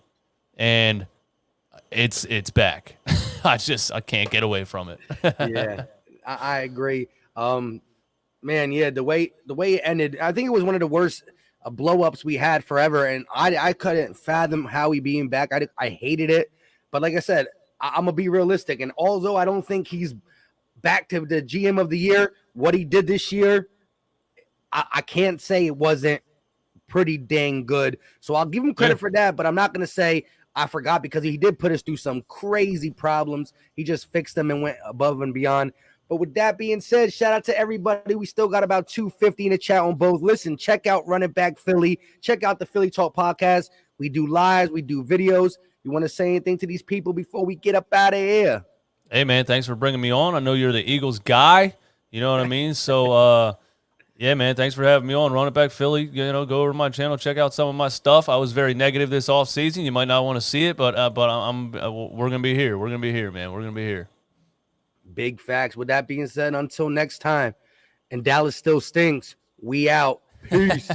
and it's back. I can't get away from it.
Yeah, I agree. The way it ended, I think it was one of the worst blow-ups we had forever, and I couldn't fathom Howie being back. I hated it, but like I said, I'm going to be realistic, and although I don't think he's back to the GM of the year, what he did this year, I can't say it wasn't pretty dang good. So I'll give him credit for that, but I'm not going to say I forgot, because he did put us through some crazy problems. He just fixed them and went above and beyond. But with that being said, shout out to everybody. We still got about 250 in the chat on both. Listen, check out Run It Back Philly. Check out the Philly Talk podcast. We do lives. We do videos. You want to say anything to these people before we get up out of here?
Hey, man, thanks for bringing me on. I know you're the Eagles guy. You know what I mean? So, man, thanks for having me on. Run It Back Philly. Go over to my channel, check out some of my stuff. I was very negative this offseason. You might not want to see it, but we're going to be here. We're going to be here, man. We're going to be here.
Big facts. With that being said, until next time, and Dallas still stinks, we out. Peace.